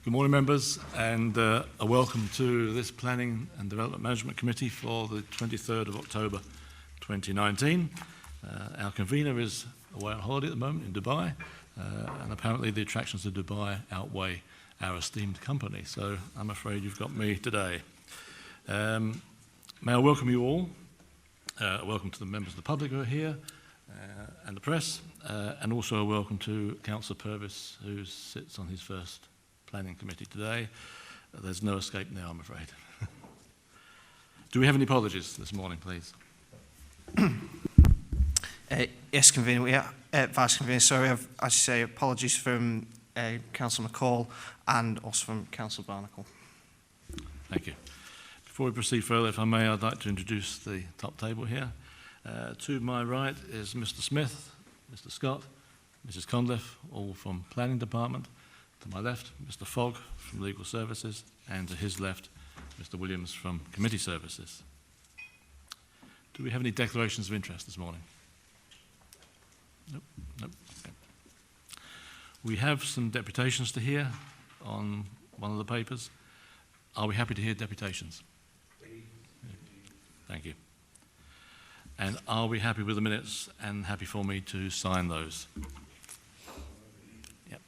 Good morning, members, and a welcome to this Planning and Development Management Committee for the 23rd of October 2019. Our convener is away on holiday at the moment in Dubai, and apparently the attractions of Dubai outweigh our esteemed company, so I'm afraid you've got me today. May I welcome you all. Welcome to the members of the public who are here and the press, and also a welcome to Councillor Purvis, who sits on his first Planning Committee today. There's no escape now, I'm afraid. Do we have any apologies this morning, please? Yes, Convener. We are, Vice Convener. Sorry, we have, as you say, apologies from Councillor McCall and also from Councillor Barnacle. Thank you. Before we proceed further, if I may, I'd like to introduce the top table here. To my right is Mr. Smith, Mr. Scott, Mrs. Conliffe, all from Planning Department. To my left, Mr. Fogg from Legal Services, and to his left, Mr. Williams from Committee Services. Do we have any declarations of interest this morning? Nope. Okay. We have some deputations to hear on one of the papers. Are we happy to hear deputations? Thank you. And are we happy with the minutes and happy for me to sign those? Yep.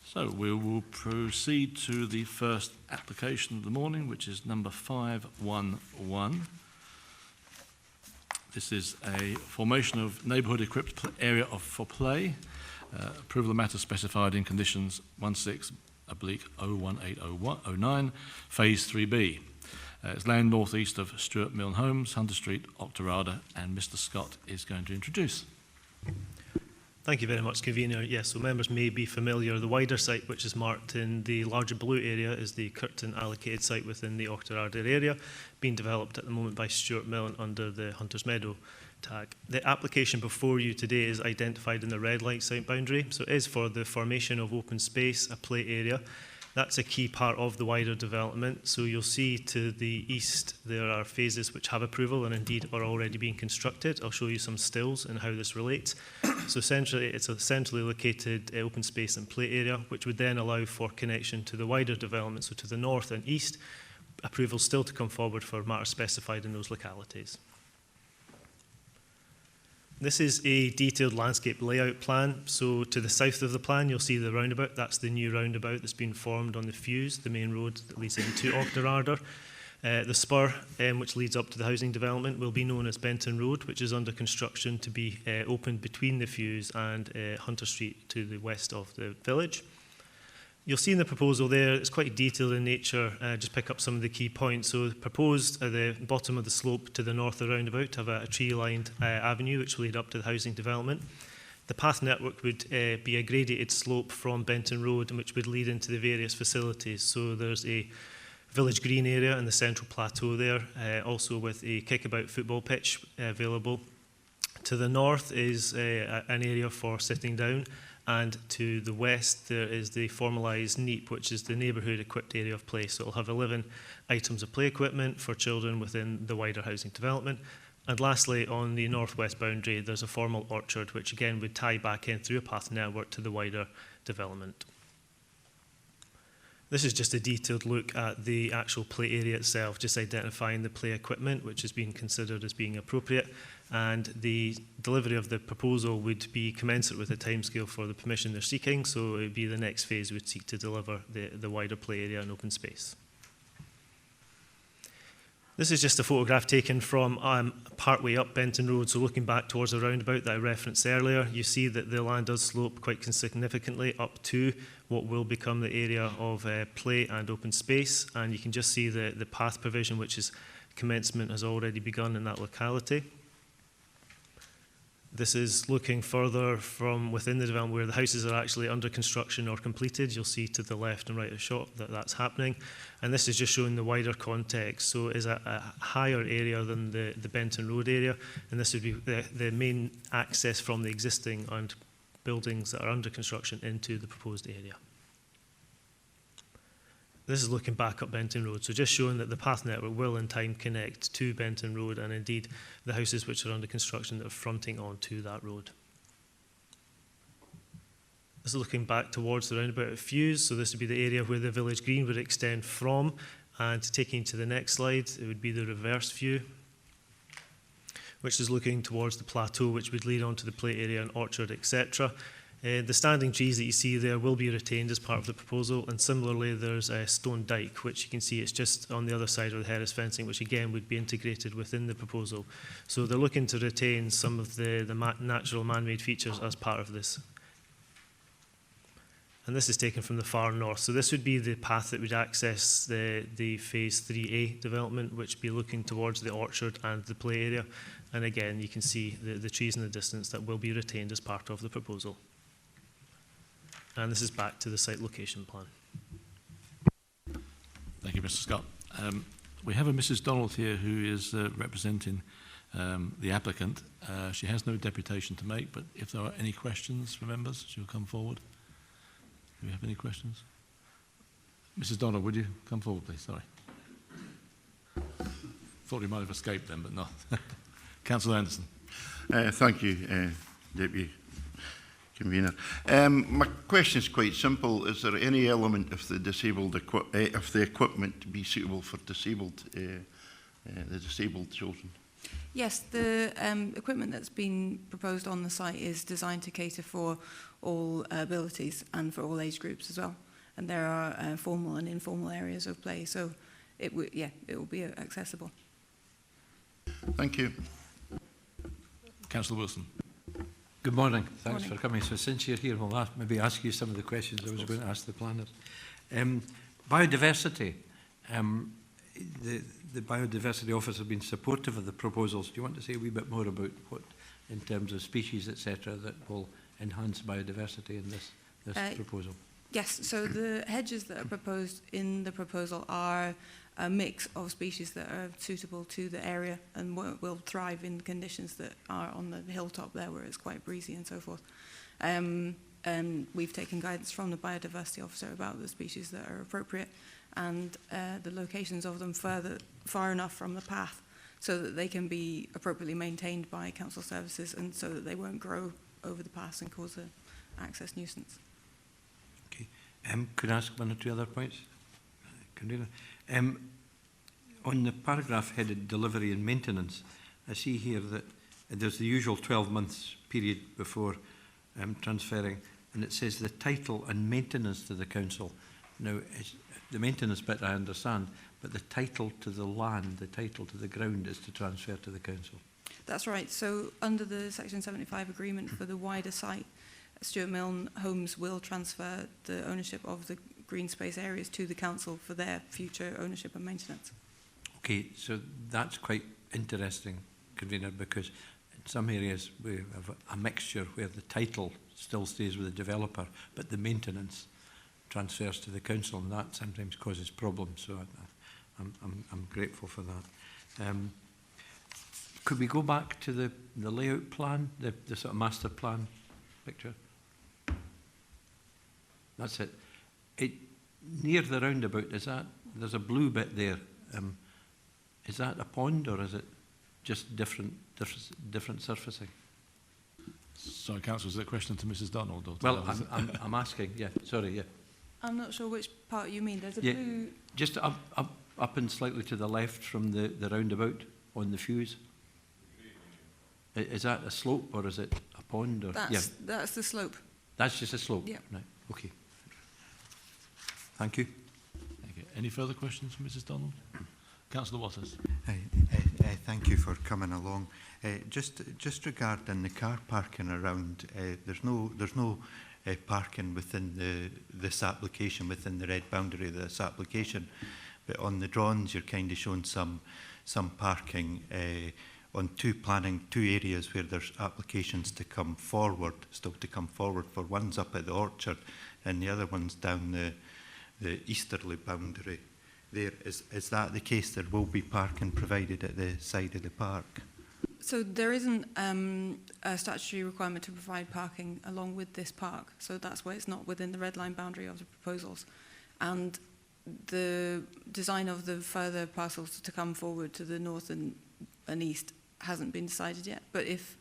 So we will proceed to the first application of the morning, which is number 511. This is a formation of neighbourhood equipped area for play. Approval of matter specified in conditions 16/01809, phase 3B. It's land northeast of Stuart Milne Homes, Hunter Street, Octorada, and Mr. Scott is going to introduce. Thank you very much, Convener. Yes, so members may be familiar. The wider site, which is marked in the larger blue area, is the Curtin allocated site within the Octorada area, being developed at the moment by Stuart Milne under the Hunters Meadow tag. The application before you today is identified in the red light site boundary, so it is for the formation of open space, a play area. That's a key part of the wider development. So you'll see to the east there are phases which have approval and indeed are already being constructed. I'll show you some stills and how this relates. So essentially it's a centrally located open space and play area, which would then allow for connection to the wider development, so to the north and east. Approval still to come forward for matters specified in those localities. This is a detailed landscape layout plan. So to the south of the plan, you'll see the roundabout. That's the new roundabout that's been formed on the Fuse, the main road that leads into Octorada. The spur, which leads up to the housing development, will be known as Benton Road, which is under construction to be opened between the Fuse and Hunter Street to the west of the village. You'll see in the proposal there, it's quite detailed in nature, just pick up some of the key points. So proposed at the bottom of the slope to the north of the roundabout to have a tree-lined avenue which will lead up to the housing development. The path network would be a gradiated slope from Benton Road, which would lead into the various facilities. So there's a village green area in the central plateau there, also with a kickabout football pitch available. To the north is an area for sitting down. And to the west, there is the formalised NEEP, which is the neighbourhood equipped area of play. So it'll have 11 items of play equipment for children within the wider housing development. And lastly, on the northwest boundary, there's a formal orchard, which again would tie back in through a path network to the wider development. This is just a detailed look at the actual play area itself, just identifying the play equipment, which has been considered as being appropriate. And the delivery of the proposal would be commensurate with the timescale for the permission they're seeking. So it would be the next phase would seek to deliver the wider play area and open space. This is just a photograph taken from partway up Benton Road, so looking back towards the roundabout that I referenced earlier. You see that the land does slope quite significantly up to what will become the area of play and open space. And you can just see the path provision, which is commencement has already begun in that locality. This is looking further from within the development where the houses are actually under construction or completed. You'll see to the left and right of the shot that that's happening. And this is just showing the wider context. So it is a higher area than the Benton Road area. And this would be the main access from the existing and buildings that are under construction into the proposed area. This is looking back up Benton Road, so just showing that the path network will in time connect to Benton Road and indeed the houses which are under construction that are fronting onto that road. This is looking back towards the roundabout at Fuse, so this would be the area where the village green would extend from, and taking to the next slide, it would be the reverse view, which is looking towards the plateau, which would lead on to the play area and orchard, etc. The standing trees that you see there will be retained as part of the proposal, and similarly there's a stone dyke, which you can see it's just on the other side of the Harris fencing, which again would be integrated within the proposal. So they're looking to retain some of the natural man-made features as part of this. And this is taken from the far north. So this would be the path that would access the Phase 3A development, which would be looking towards the orchard and the play area. And again, you can see the trees in the distance that will be retained as part of the proposal. And this is back to the site location plan. Thank you, Mr. Scott. We have a Mrs. Donald here who is representing the applicant. She has no deputation to make, but if there are any questions from members, she'll come forward. Do we have any questions? Mrs. Donald, would you come forward, please? Sorry. Thought we might have escaped them, but not. Councillor Anderson. Thank you, Deputy Convener. My question is quite simple. Is there any element of the disabled of the equipment to be suitable for the disabled children? Yes, the equipment that's been proposed on the site is designed to cater for all abilities and for all age groups as well. And there are formal and informal areas of play, so it will be accessible. Thank you. Councillor Wilson. Good morning. Thanks for coming. So since you're here, we'll maybe ask you some of the questions I was going to ask the planners. Biodiversity. The Biodiversity Office have been supportive of the proposals. Do you want to say a wee bit more about what, in terms of species, etc., that will enhance biodiversity in this proposal? Yes, so the hedges that are proposed in the proposal are a mix of species that are suitable to the area and will thrive in conditions that are on the hilltop there where it's quite breezy and so forth. And we've taken guidance from the biodiversity officer about the species that are appropriate and the locations of them far enough from the path so that they can be appropriately maintained by council services and so that they won't grow over the path and cause an access nuisance. Okay. Could I ask one or two other points? On the paragraph headed delivery and maintenance, I see here that there's the usual 12 months period before transferring, and it says the title and maintenance to the council. Now, the maintenance bit I understand, but the title to the land, the title to the ground is to transfer to the council. That's right. So under the Section 75 agreement for the wider site, Stuart Milne Homes will transfer the ownership of the green space areas to the council for their future ownership and maintenance. Okay, so that's quite interesting, Convener, because in some areas we have a mixture where the title still stays with the developer, but the maintenance transfers to the council, and that sometimes causes problems. So I'm grateful for that. Could we go back to the layout plan, the sort of master plan picture? That's it. Near the roundabout, there's a blue bit there. Is that a pond or is it just different surfacing? Sorry, Councillor, is that a question to Mrs. Donald? Or Well, I'm asking, yeah, sorry, yeah. I'm not sure which part you mean. There's a blue... Just up and slightly to the left from the roundabout on the fuse. Is that a slope or is it a pond? Or That's the slope. That's just a slope? Yeah. Right, okay. Thank you. Thank you. Any further questions from Mrs. Donald? Councillor Waters. Thank you for coming along. Just regarding the car parking around, there's no parking within this application, within the red boundary of this application, but on the drawings you're kind of showing some parking on two areas where there's applications to come forward, still to come forward for. One's up at the orchard and the other one's down the easterly boundary. There is that the case? There will be parking provided at the side of the park. So there isn't a statutory requirement to provide parking along with this park. So that's why it's not within the red line boundary of the proposals. And the design of the further parcels to come forward to the north and east hasn't been decided yet. But if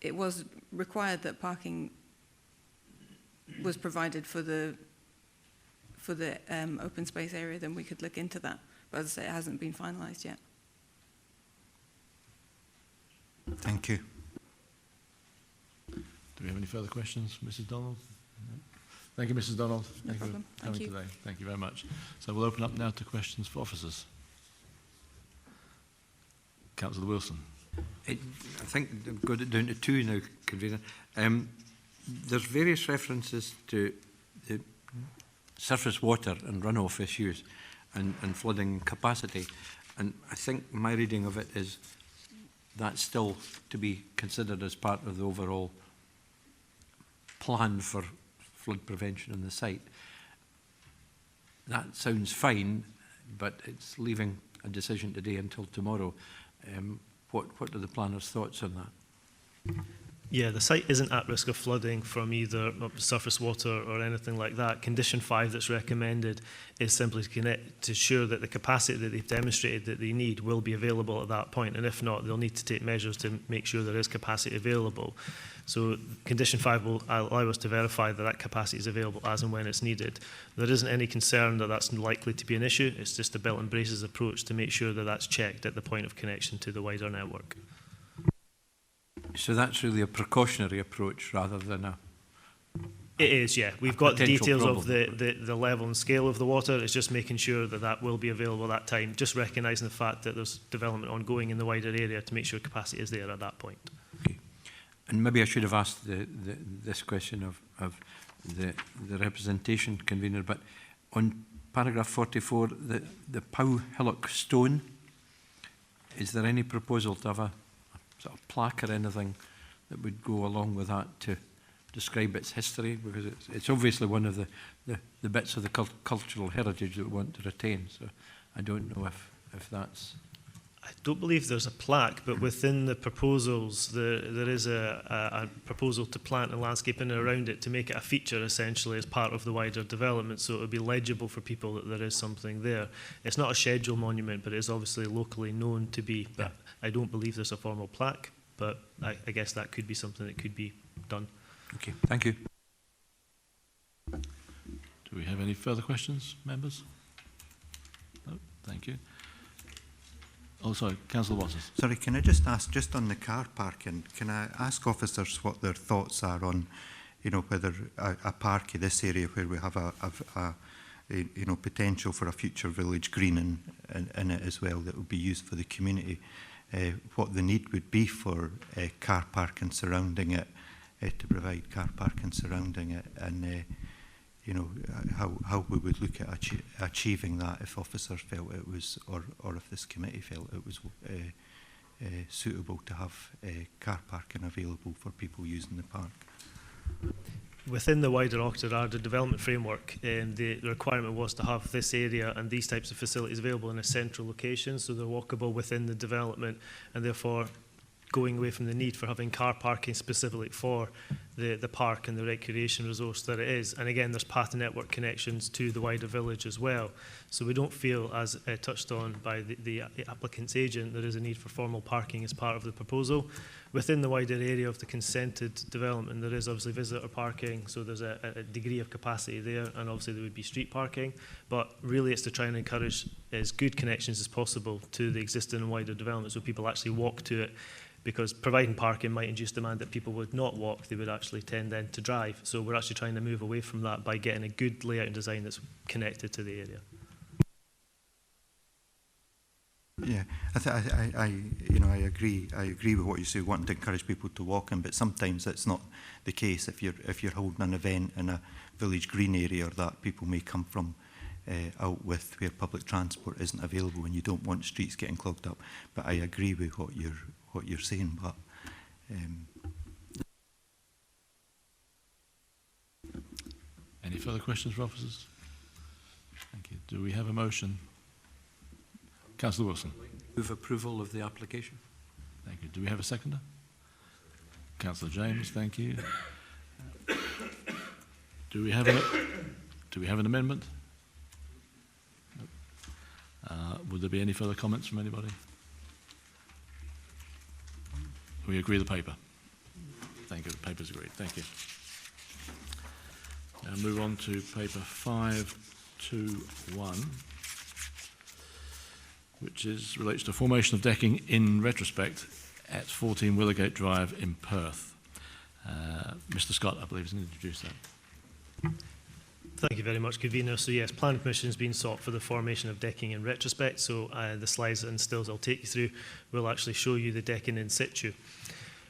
it was required that parking was provided for the open space area, then we could look into that. But as I say, it hasn't been finalised yet. Thank you. Do we have any further questions, Mrs. Donald? No. Thank you, Mrs. Donald. No Thank problem. you for coming Thank you. today. Thank you very much. So we'll open up now to questions for officers. Councillor Wilson. I think I've got it down to two now, Convener. There's various references to the surface water and runoff issues and flooding capacity. And I think my reading of it is that's still to be considered as part of the overall plan for flood prevention on the site. That sounds fine, but it's leaving a decision today until tomorrow. What are the planners' thoughts on that? Yeah, the site isn't at risk of flooding from either surface water or anything like that. Condition 5 that's recommended is simply to ensure that the capacity that they've demonstrated that they need will be available at that point, and if not, they'll need to take measures to make sure there is capacity available. So condition 5 will allow us to verify that that capacity is available as and when it's needed. There isn't any concern that that's likely to be an issue. It's just a belt and braces approach to make sure that that's checked at the point of connection to the wider network. So that's really a precautionary approach rather than a... It is, yeah. We've got the potential details of problem. the level and scale of the water. It's just making sure that that will be available at that time, just recognising the fact that there's development ongoing in the wider area to make sure capacity is there at that point. Okay. And maybe I should have asked this question of the representation convener, but on paragraph 44, the Pow Hillock stone, is there any proposal to have a sort of plaque or anything that would go along with that to describe its history? Because it's obviously one of the bits of the cultural heritage that we want to retain. So I don't know if that's... I don't believe there's a plaque, but within the proposals, there is a proposal to plant and landscape in and around it to make it a feature, essentially, as part of the wider development, so it would be legible for people that there is something there. It's not a schedule monument, but it is obviously locally known to be. But I don't believe there's a formal plaque, but I guess that could be something that could be done. Okay, thank you. Do we have any further questions, members? No, thank you. Oh, sorry, Councillor Waters. Sorry, can I just ask, just on the car parking, can I ask officers what their thoughts are on, you know, whether a park in this area where we have a you know, potential for a future village green in it as well that would be used for the community, what the need would be for car parking surrounding it, to provide car parking surrounding it, and you know, how we would look at achieving that if officers felt it was, or if this committee felt it was suitable to have car parking available for people using the park. Within the wider Auchterarder development framework, the requirement was to have this area and these types of facilities available in a central location, so they're walkable within the development, and therefore going away from the need for having car parking specifically for the park and the recreation resource that it is. And again, there's path network connections to the wider village as well. So we don't feel, as touched on by the applicant's agent, there is a need for formal parking as part of the proposal. Within the wider area of the consented development, there is obviously visitor parking, so there's a degree of capacity there, and obviously there would be street parking. But really it's to try and encourage as good connections as possible to the existing and wider development, so people actually walk to it. Because providing parking might induce demand that people would not walk, they would actually tend then to drive. So we're actually trying to move away from that by getting a good layout and design that's connected to the area. Yeah, I agree. I agree with what you say, wanting to encourage people to walk in, but sometimes it's not the case. If you're holding an event in a village green area or that, people may come from out with where public transport isn't available, and you don't want streets getting clogged up. But I agree with what you're saying, but Any further questions for officers? Thank you. Do we have a motion? Councillor Wilson. Move approval of the application. Thank you. Do we have a seconder? Councillor James, thank you. Do we have an amendment? Would there be any further comments from anybody? We agree the paper. Thank you. The paper's agreed. Thank you. Now move on to paper 521, which relates to formation of decking in retrospect at 14 Willowgate Drive in Perth. Mr. Scott, I believe, is going to introduce that. Thank you very much, Convener. So yes, planning permission has been sought for the formation of decking in retrospect. So the slides and stills I'll take you through will actually show you the decking in situ.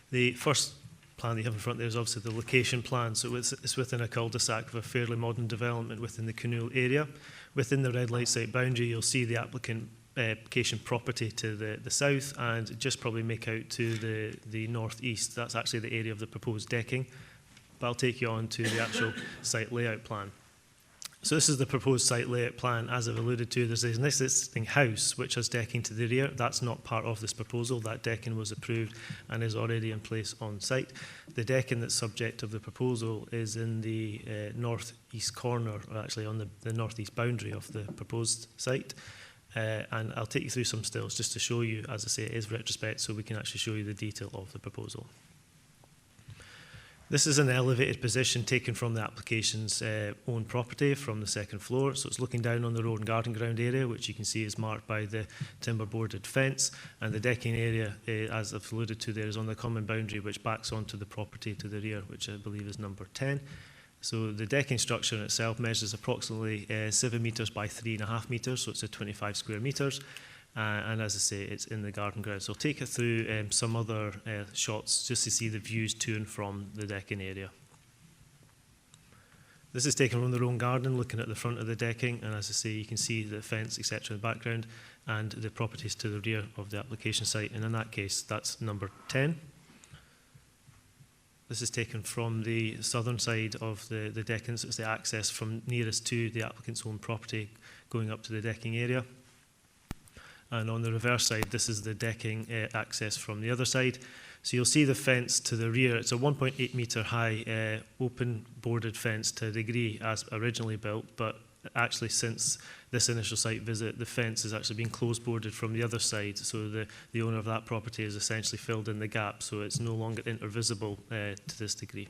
The first plan that you have in front there is obviously the location plan. So it's within a cul-de-sac of a fairly modern development within the Canoe area. Within the red light site boundary, you'll see the application property to the south, and just probably make out to the northeast. That's actually the area of the proposed decking. But I'll take you on to the actual site layout plan. So this is the proposed site layout plan. As I've alluded to, there's an existing house which has decking to the rear. That's not part of this proposal. That decking was approved and is already in place on site. The decking that's subject of the proposal is in the northeast corner, or actually on the northeast boundary of the proposed site. And I'll take you through some stills just to show you, as I say, it is retrospect, so we can actually show you the detail of the proposal. This is an elevated position taken from the application's own property from the second floor. So it's looking down on the road and garden ground area, which you can see is marked by the timber boarded fence. And the decking area, as I've alluded to there, is on the common boundary, which backs onto the property to the rear, which I believe is number 10. So the decking structure in itself measures approximately 7 metres by 3.5 metres, so it's a 25 square metres. And as I say, it's in the garden ground. So I'll take you through some other shots just to see the views to and from the decking area. This is taken from their own garden, looking at the front of the decking. And as I say, you can see the fence, etc. in the background and the properties to the rear of the application site. And in that case, that's number 10. This is taken from the southern side of the decking. So it's the access from nearest to the applicant's own property going up to the decking area. And on the reverse side, this is the decking access from the other side. So you'll see the fence to the rear. It's a 1.8 metre high open boarded fence to a degree as originally built, but actually since this initial site visit, the fence has actually been closed boarded from the other side. So the owner of that property has essentially filled in the gap, so it's no longer intervisible to this degree.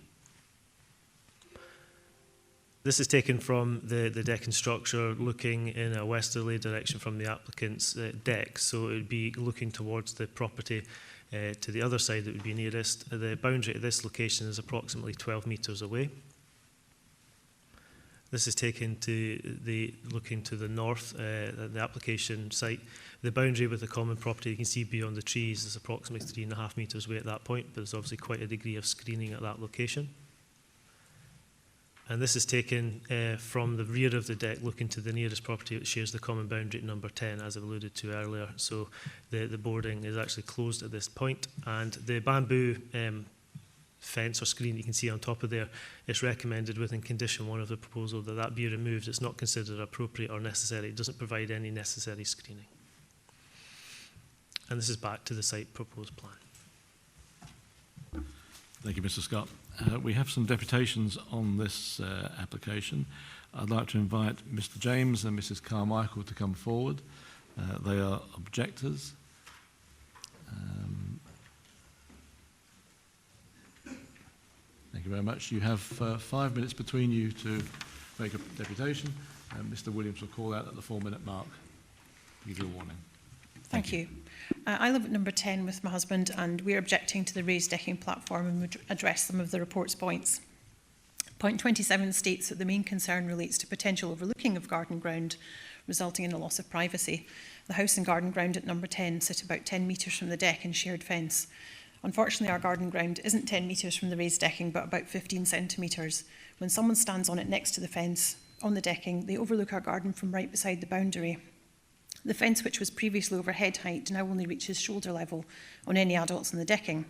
This is taken from the decking structure looking in a westerly direction from the applicant's deck. So it would be looking towards the property to the other side that would be nearest. The boundary at this location is approximately 12 metres away. This is taken looking to the north, the application site. The boundary with the common property, you can see beyond the trees, is approximately 3.5 metres away at that point, but there's obviously quite a degree of screening at that location. And this is taken from the rear of the deck, looking to the nearest property which shares the common boundary at number 10, as I've alluded to earlier. So the boarding is actually closed at this point. And the bamboo fence or screen you can see on top of there, it's recommended within condition 1 of the proposal that be removed. It's not considered appropriate or necessary. It doesn't provide any necessary screening. And this is back to the site proposed plan. Thank you, Mr. Scott. We have some deputations on this application. I'd like to invite Mr. James and Mrs. Carmichael to come forward. They are objectors. Thank you very much. You have 5 minutes between you to make a deputation. Mr. Williams will call out at the 4-minute mark. Give you a warning. Thank you. I live at number 10 with my husband, and we're objecting to the raised decking platform and would address some of the report's points. Point 27 states that the main concern relates to potential overlooking of garden ground, resulting in a loss of privacy. The house and garden ground at number 10 sit about 10 metres from the deck and shared fence. Unfortunately, our garden ground isn't 10 metres from the raised decking, but about 15 centimetres. When someone stands on it next to the fence, on the decking, they overlook our garden from right beside the boundary. The fence, which was previously over head height, now only reaches shoulder level on any adults on the decking.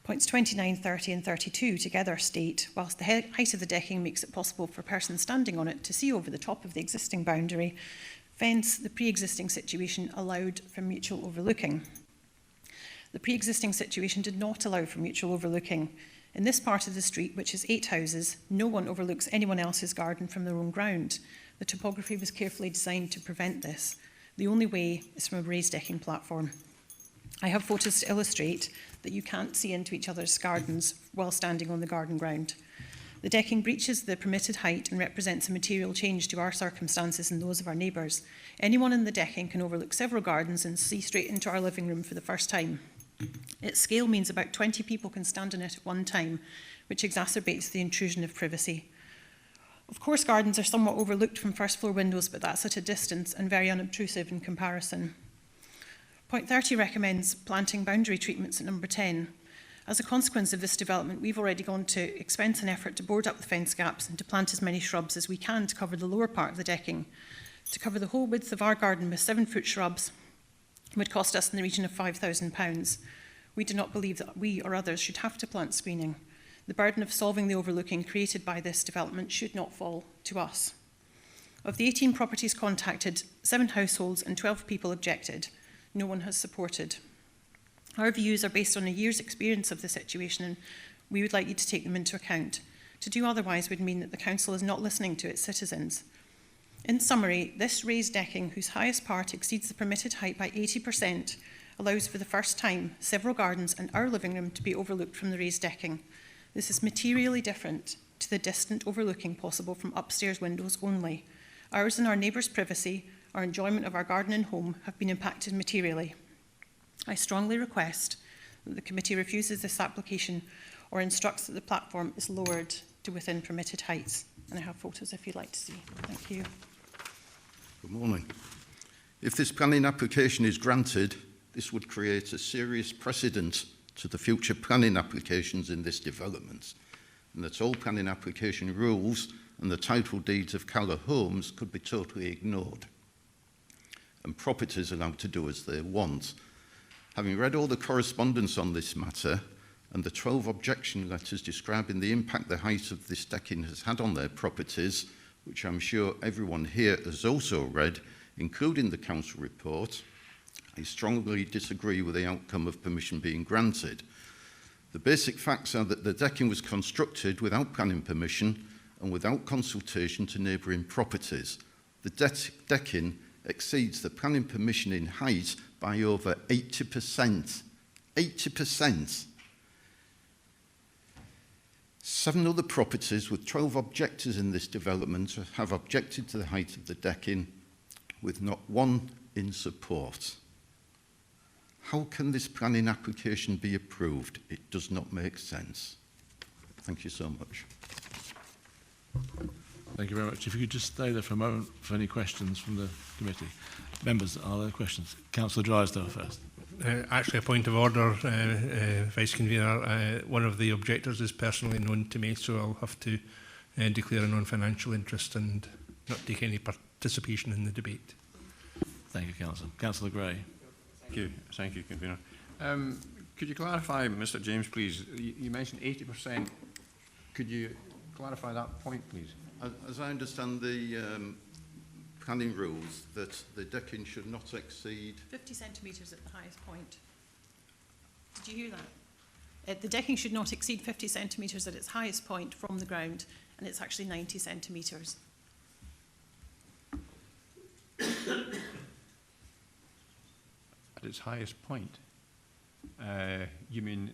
Points 29, 30 and 32 together state, whilst the height of the decking makes it possible for persons standing on it to see over the top of the existing boundary fence, the pre-existing situation allowed for mutual overlooking. The pre-existing situation did not allow for mutual overlooking. In this part of the street, which is 8 houses, no one overlooks anyone else's garden from their own ground. The topography was carefully designed to prevent this. The only way is from a raised decking platform. I have photos to illustrate that you can't see into each other's gardens while standing on the garden ground. The decking breaches the permitted height and represents a material change to our circumstances and those of our neighbours. Anyone in the decking can overlook several gardens and see straight into our living room for the first time. Its scale means about 20 people can stand on it at one time, which exacerbates the intrusion of privacy. Of course, gardens are somewhat overlooked from first floor windows, but that's at a distance and very unobtrusive in comparison. Point 30 recommends planting boundary treatments at number 10. As a consequence of this development, we've already gone to expense and effort to board up the fence gaps and to plant as many shrubs as we can to cover the lower part of the decking. To cover the whole width of our garden with 7-foot shrubs would cost us in the region of £5,000. We do not believe that we or others should have to plant screening. The burden of solving the overlooking created by this development should not fall to us. Of the 18 properties contacted, 7 households and 12 people objected. No one has supported. Our views are based on a year's experience of the situation, and we would like you to take them into account. To do otherwise would mean that the council is not listening to its citizens. In summary, this raised decking, whose highest part exceeds the permitted height by 80%, allows for the first time several gardens and our living room to be overlooked from the raised decking. This is materially different to the distant overlooking possible from upstairs windows only. Ours and our neighbours' privacy, our enjoyment of our garden and home have been impacted materially. I strongly request that the committee refuses this application or instructs that the platform is lowered to within permitted heights. And I have photos if you'd like to see. Thank you. Good morning. If this planning application is granted, this would create a serious precedent to the future planning applications in this development, and that all planning application rules and the title deeds of Calla homes could be totally ignored, and properties allowed to do as they want. Having read all the correspondence on this matter and the 12 objection letters describing the impact the height of this decking has had on their properties, which I'm sure everyone here has also read, including the council report, I strongly disagree with the outcome of permission being granted. The basic facts are that the decking was constructed without planning permission and without consultation to neighbouring properties. The decking exceeds the planning permission in height by over 80%. 80%. 7 other properties with 12 objectors in this development have objected to the height of the decking, with not one in support. How can this planning application be approved? It does not make sense. Thank you so much. Thank you very much. If you could just stay there for a moment for any questions from the committee. Members, are there questions? Councillor Drysdale first. Actually, a point of order, Vice Convener. One of the objectors is personally known to me, so I'll have to declare a non-financial interest and not take any participation in the debate. Thank you, Councillor. Councillor Gray. Thank you, Convener. Could you clarify, Mr. James, please? You mentioned 80%. Could you clarify that point, please? As I understand the planning rules, that the decking should not exceed 50 centimetres at the highest point. Did you hear that? The decking should not exceed 50 centimetres at its highest point from the ground, and it's actually 90 centimetres. At its highest point? You mean...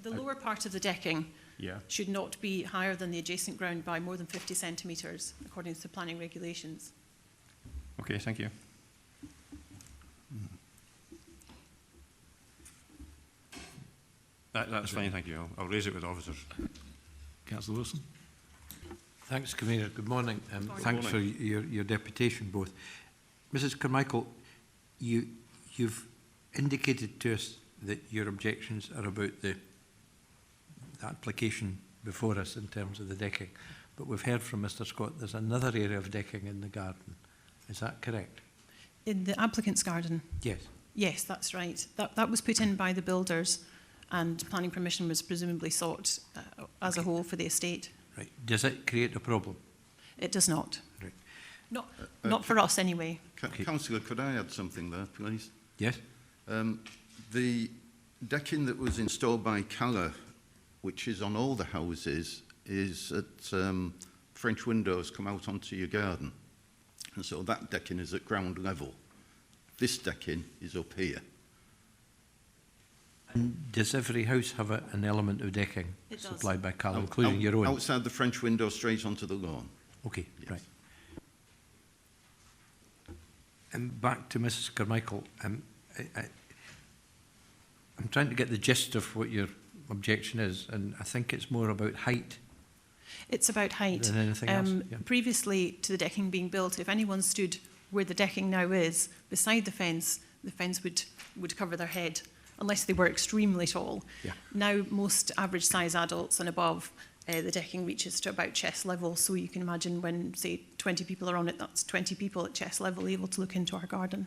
The lower part of the decking yeah. should not be higher than the adjacent ground by more than 50 centimetres, according to the planning regulations. Okay, thank you. That's fine, thank you. I'll raise it with officers. Councillor Wilson. Thanks, Convener. Good morning. Thanks for morning. your deputation, both. Mrs. Carmichael, you've indicated to us that your objections are about the application before us in terms of the decking. But we've heard from Mr. Scott there's another area of decking in the garden. Is that correct? In the applicant's garden? Yes. Yes, that's right. That was put in by the builders, and planning permission was presumably sought as a whole for the estate. Right. Does it create a problem? It does not. Right. Not for us anyway. Councillor, could I add something there, please? Yes. The decking that was installed by Calla, which is on all the houses, is at French windows come out onto your garden. And so that decking is at ground level. This decking is up here. And does every house have an element of decking It does. supplied by Carl, including your own? Outside the French window, straight onto the lawn. Okay, Yes. right. And back to Mrs. Carmichael. I'm trying to get the gist of what your objection is, and I think it's more about height It's about height. than anything else. Yeah. Previously to the decking being built, if anyone stood where the decking now is, beside the fence would cover their head, unless they were extremely tall. Yeah. Now, most average size adults and above, the decking reaches to about chest level. So you can imagine when, say, 20 people are on it, that's 20 people at chest level able to look into our garden.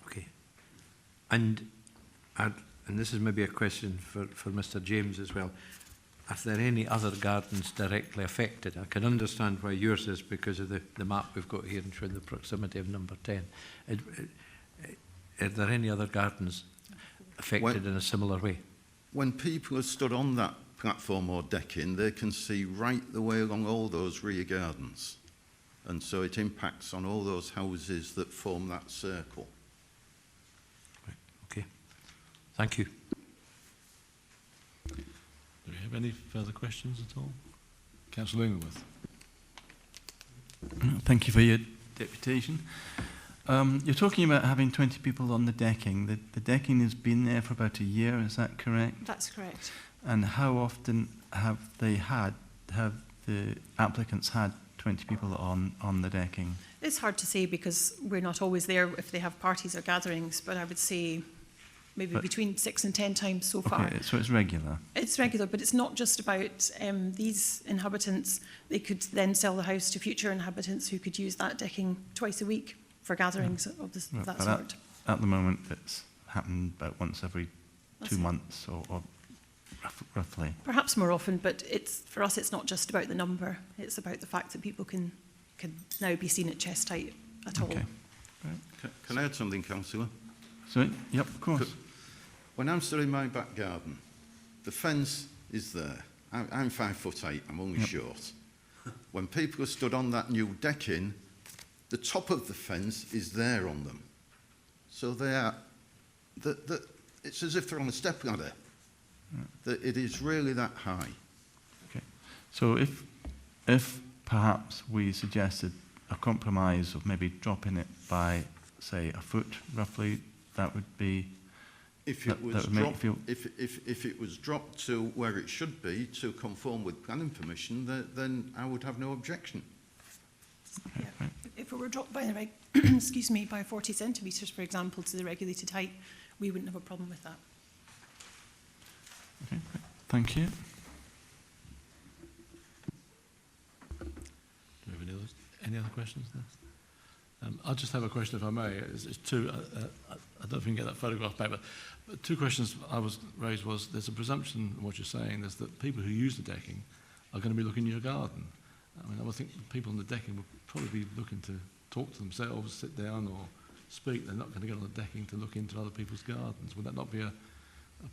Okay. And this is maybe a question for Mr. James as well. Are there any other gardens directly affected? I can understand why yours is because of the map we've got here and showing the proximity of number 10. Are there any other gardens affected in a similar way? When people are stood on that platform or decking, they can see right the way along all those rear gardens. And so it impacts on all those houses that form that circle. Right. Okay. Thank you. Do we have any further questions at all? Councillor Ingleworth. Thank you for your deputation. You're talking about having 20 people on the decking. The decking has been there for about a year, is that correct? That's correct. And how often have the applicants had 20 people on the decking? It's hard to say because we're not always there if they have parties or gatherings, but I would say maybe between 6 and 10 times so far. Okay, so it's regular. It's regular, but it's not just about these inhabitants. They could then sell the house to future inhabitants who could use that decking twice a week for gatherings of that sort. At the moment, it's happened about once every 2 months or roughly. Perhaps more often, but for us it's not just about the number. It's about the fact that people can now be seen at chest height at all. Okay. Right. Can I add something, Councillor? Sorry? Yep, of course. When I'm stood in my back garden, the fence is there. I'm 5'8", I'm only short. When people are stood on that new decking, the top of the fence is there on them. So they are, it's as if they're on a stepladder. It is really that high. Okay. So if perhaps we suggested a compromise of maybe dropping it by, say, a foot roughly, that would be... If it was dropped to where it should be to conform with planning permission, then I would have no objection. Yeah. Right. If it were dropped by the excuse me, by 40 centimetres, for example, to the regulated height, we wouldn't have a problem with that. Okay, thank you. Do we have any other questions there? I'll just have a question, if I may. It's two. I don't know if we can get that photograph back, but two questions I was raised was there's a presumption in what you're saying is that people who use the decking are going to be looking in your garden. I mean, I would think people on the decking would probably be looking to talk to themselves, sit down or speak. They're not going to get on the decking to look into other people's gardens. Would that not be a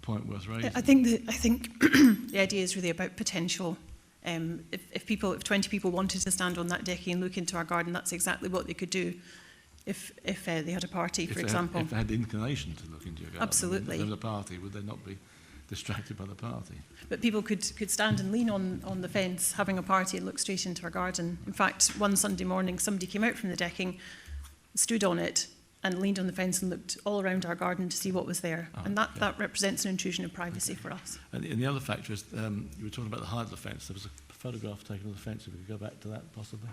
point worth raising? I think the idea is really about potential. If 20 people wanted to stand on that decking and look into our garden, that's exactly what they could do if they had a party, for example. If they had the inclination to look into your garden. Absolutely. If there was a party, would they not be distracted by the party? But people could stand and lean on the fence having a party and look straight into our garden. In fact, one Sunday morning, somebody came out from the decking, stood on it, and leaned on the fence and looked all around our garden to see what was there. And that represents an intrusion of privacy for us. And the other factor is, you were talking about the height of the fence. There was a photograph taken of the fence. If we could go back to that, possibly.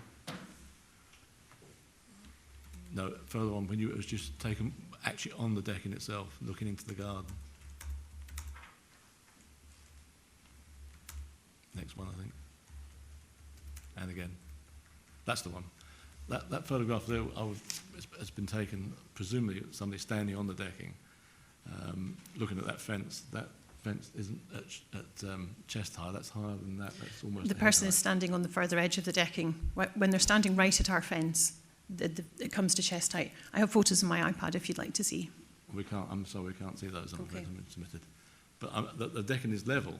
No, further on, when it was just taken actually on the decking itself, looking into the garden. Next one, I think. And again. That's the one. That photograph there has been taken, presumably somebody standing on the decking, looking at that fence. That fence isn't at chest high, that's higher than that. That's almost the person is standing on the further edge of the decking. When they're standing right at our fence, it comes to chest height. I have photos on my iPad if you'd like to see. I'm sorry, we can't see those. Okay. Been submitted. But the decking is level.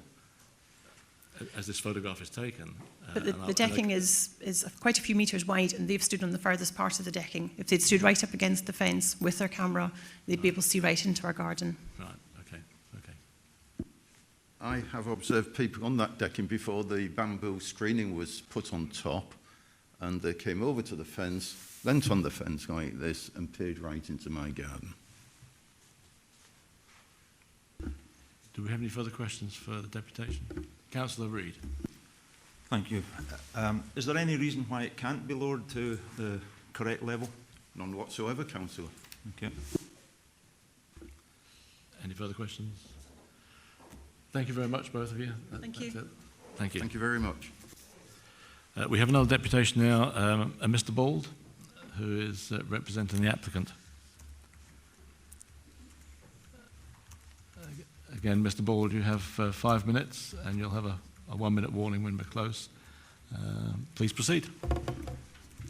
as this photograph is taken. But the decking is quite a few metres wide, and they've stood on the furthest part of the decking. If they'd stood right up against the fence with their camera, they'd be able to see right into our garden. Right, okay, okay. I have observed people on that decking before the bamboo screening was put on top, and they came over to the fence, leant on the fence like this, and peered right into my garden. Do we have any further questions for the deputation? Councillor Reid. Thank you. Is there any reason why it can't be lowered to the correct level? None whatsoever, Councillor. Okay. Any further questions? Thank you very much, both of you. Thank you. That's it. Thank you. Thank you very much. We have another deputation now, Mr. Bald, who is representing the applicant. Again, Mr. Bald, you have 5 minutes, and you'll have a 1-minute warning when we're close. Please proceed.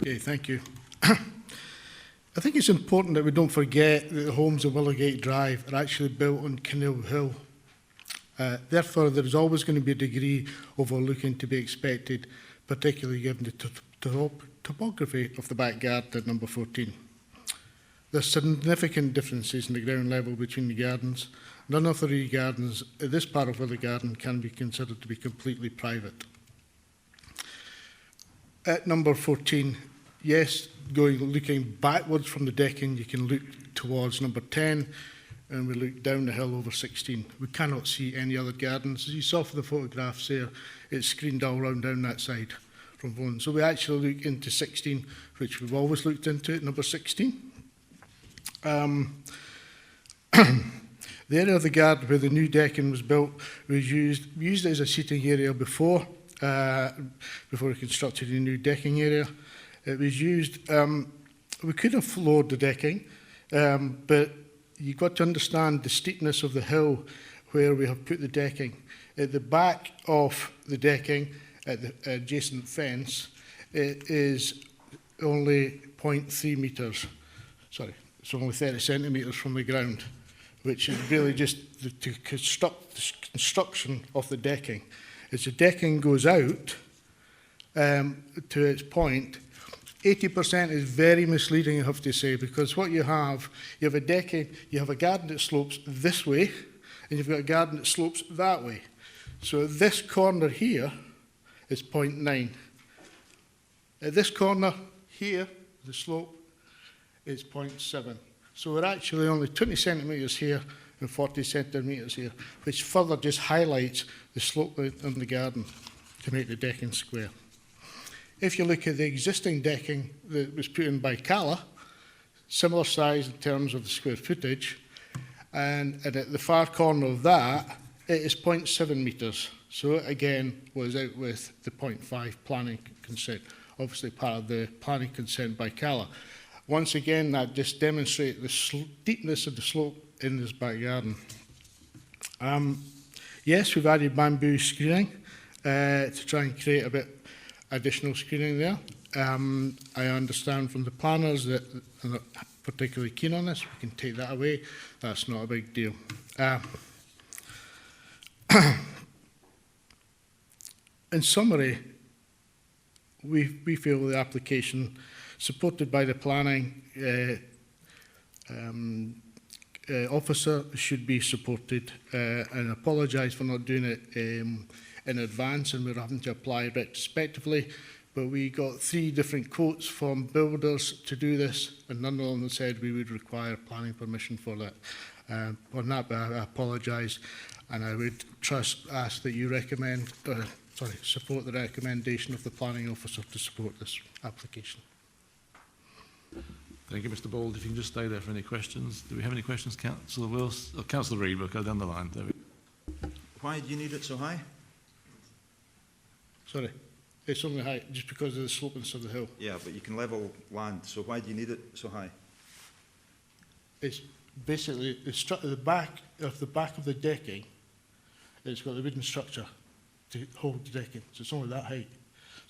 Okay, thank you. I think it's important that we don't forget that the homes of Willowgate Drive are actually built on Canal Hill. Therefore, there is always going to be a degree of overlooking to be expected, particularly given the topography of the back garden at number 14. There are significant differences in the ground level between the gardens. None of the three gardens in this part of the garden can be considered to be completely private. At number 14, yes, looking backwards from the decking, you can look towards number 10, and we look down the hill over 16. We cannot see any other gardens. As you saw from the photographs there, it's screened all round down that side from one. So we actually look into 16, which we've always looked into at number 16. The area of the garden where the new decking was built was used it as a seating area before we constructed a new decking area. It was used, we could have floored the decking, but you've got to understand the steepness of the hill where we have put the decking. At the back of the decking, at the adjacent fence, it is only 0.3 metres. Sorry, it's only 30 centimetres from the ground, which is really just the construction of the decking. As the decking goes out to its point, 80% is very misleading, I have to say, because what you have a decking, you have a garden that slopes this way, and you've got a garden that slopes that way. So this corner here is 0.9. At this corner here, the slope is 0.7. So we're actually only 20 centimetres here and 40 centimetres here, which further just highlights the slope in the garden to make the decking square. If you look at the existing decking that was put in by Cala, similar size in terms of the square footage, and at the far corner of that, it is 0.7 metres. So it again was out with the 0.5 planning consent, obviously part of the planning consent by Cala. Once again, that just demonstrates the steepness of the slope in this back garden. Yes, we've added bamboo screening to try and create a bit additional screening there. I understand from the planners that they're not particularly keen on this. We can take that away. That's not a big deal. In summary, we feel the application supported by the planning officer should be supported, and apologise for not doing it in advance, and we're having to apply retrospectively. But we got 3 different quotes from builders to do this, and none of them said we would require planning permission for that. On that, I apologise, and I would ask that you support the recommendation of the planning officer to support this application. Thank you, Mr. Bald. If you can just stay there for any questions. Do we have any questions, Councillor Wills? Or Councillor Reid, we'll go down the line. There we go. Why do you need it so high? Sorry, it's only high just because of the slopeness of the hill. Yeah, but you can level land, so why do you need it so high? It's basically the back of the decking. It's got the wooden structure to hold the decking, so it's only that height.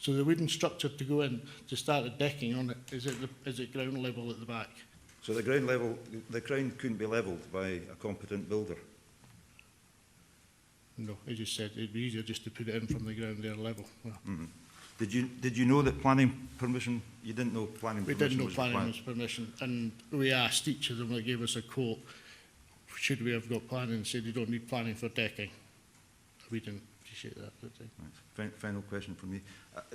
So the wooden structure to go in to start the decking on it is at ground level at the back. So the ground couldn't be levelled by a competent builder? No, as you said, it'd be easier just to put it in from the ground there level. Well, Did you know that planning permission, you didn't know planning we permission didn't know was planning required? was permission, and we asked each of them that gave us a quote, should we have got planning, and said you don't need planning for decking. We didn't appreciate that at the time. Right. Final question from me.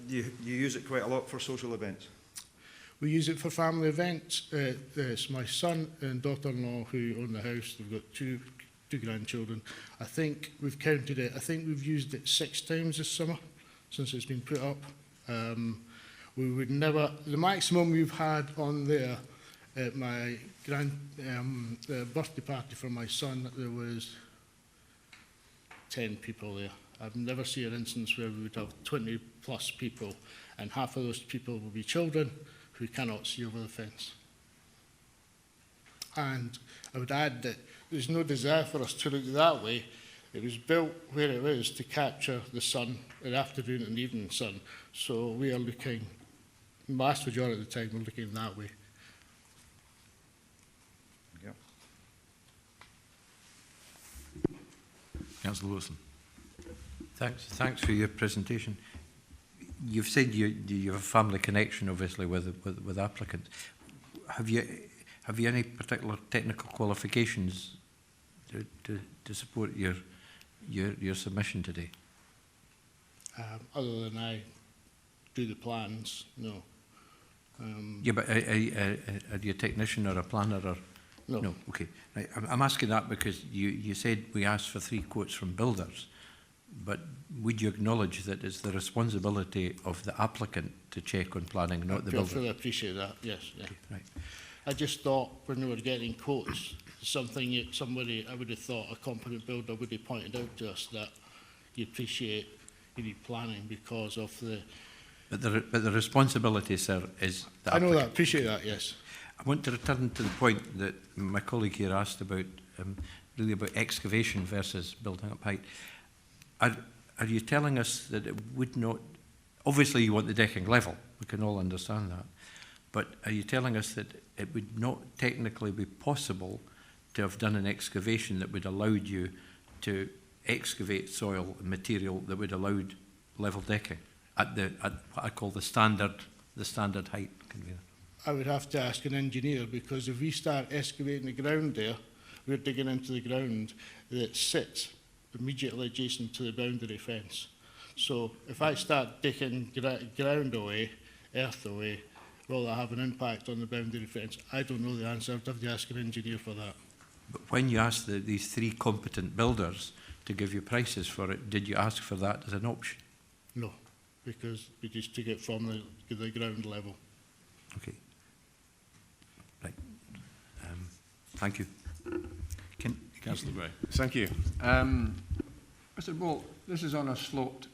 Do you use it quite a lot for social events? We use it for family events. It's my son and daughter-in-law who own the house. They've got two grandchildren. I think we've counted it. I think we've used it 6 times this summer since it's been put up. We would never, the maximum we've had on there at my birthday party for my son, there was 10 people there. I've never seen an instance where we would have 20 plus people, and half of those people will be children who cannot see over the fence. And I would add that there's no desire for us to look that way. It was built where it is to capture the sun, the afternoon and evening sun. So we are looking, the vast majority of the time, we're looking that way. Yep. Councillor Wilson. Thanks for your presentation. You've said you have a family connection, obviously, with applicants. Have you any particular technical qualifications to support your submission today? Other than I do the plans, no. Yeah, but are you a technician or a planner or? No. No, okay. Right. I'm asking that because you said we asked for 3 quotes from builders, but would you acknowledge that it's the responsibility of the applicant to check on planning, not the builder? I fully appreciate that, yes. Yeah. Okay, right. I just thought when we were getting quotes, somebody, I would have thought a competent builder would have pointed out to us that you appreciate you need planning because of the... But the responsibility, sir, is the I know applicant. that, appreciate that, yes. I want to return to the point that my colleague here asked about, really about excavation versus building up height. Are you telling us that it would not... Obviously, you want the decking level. We can all understand that. But are you telling us that it would not technically be possible to have done an excavation that would allow you to excavate soil and material that would allow level decking at what I call the standard height, convener? I would have to ask an engineer because if we start excavating the ground there, we're digging into the ground that sits immediately adjacent to the boundary fence. So if I start digging ground away, earth away, will that have an impact on the boundary fence? I don't know the answer. I'd have to ask an engineer for that. But when you asked these 3 competent builders to give you prices for it, did you ask for that as an option? No, because we just took it from the ground level. Okay. Right. Thank you. Councillor Gray. Thank you. Mr. Bolt, this is on a sloped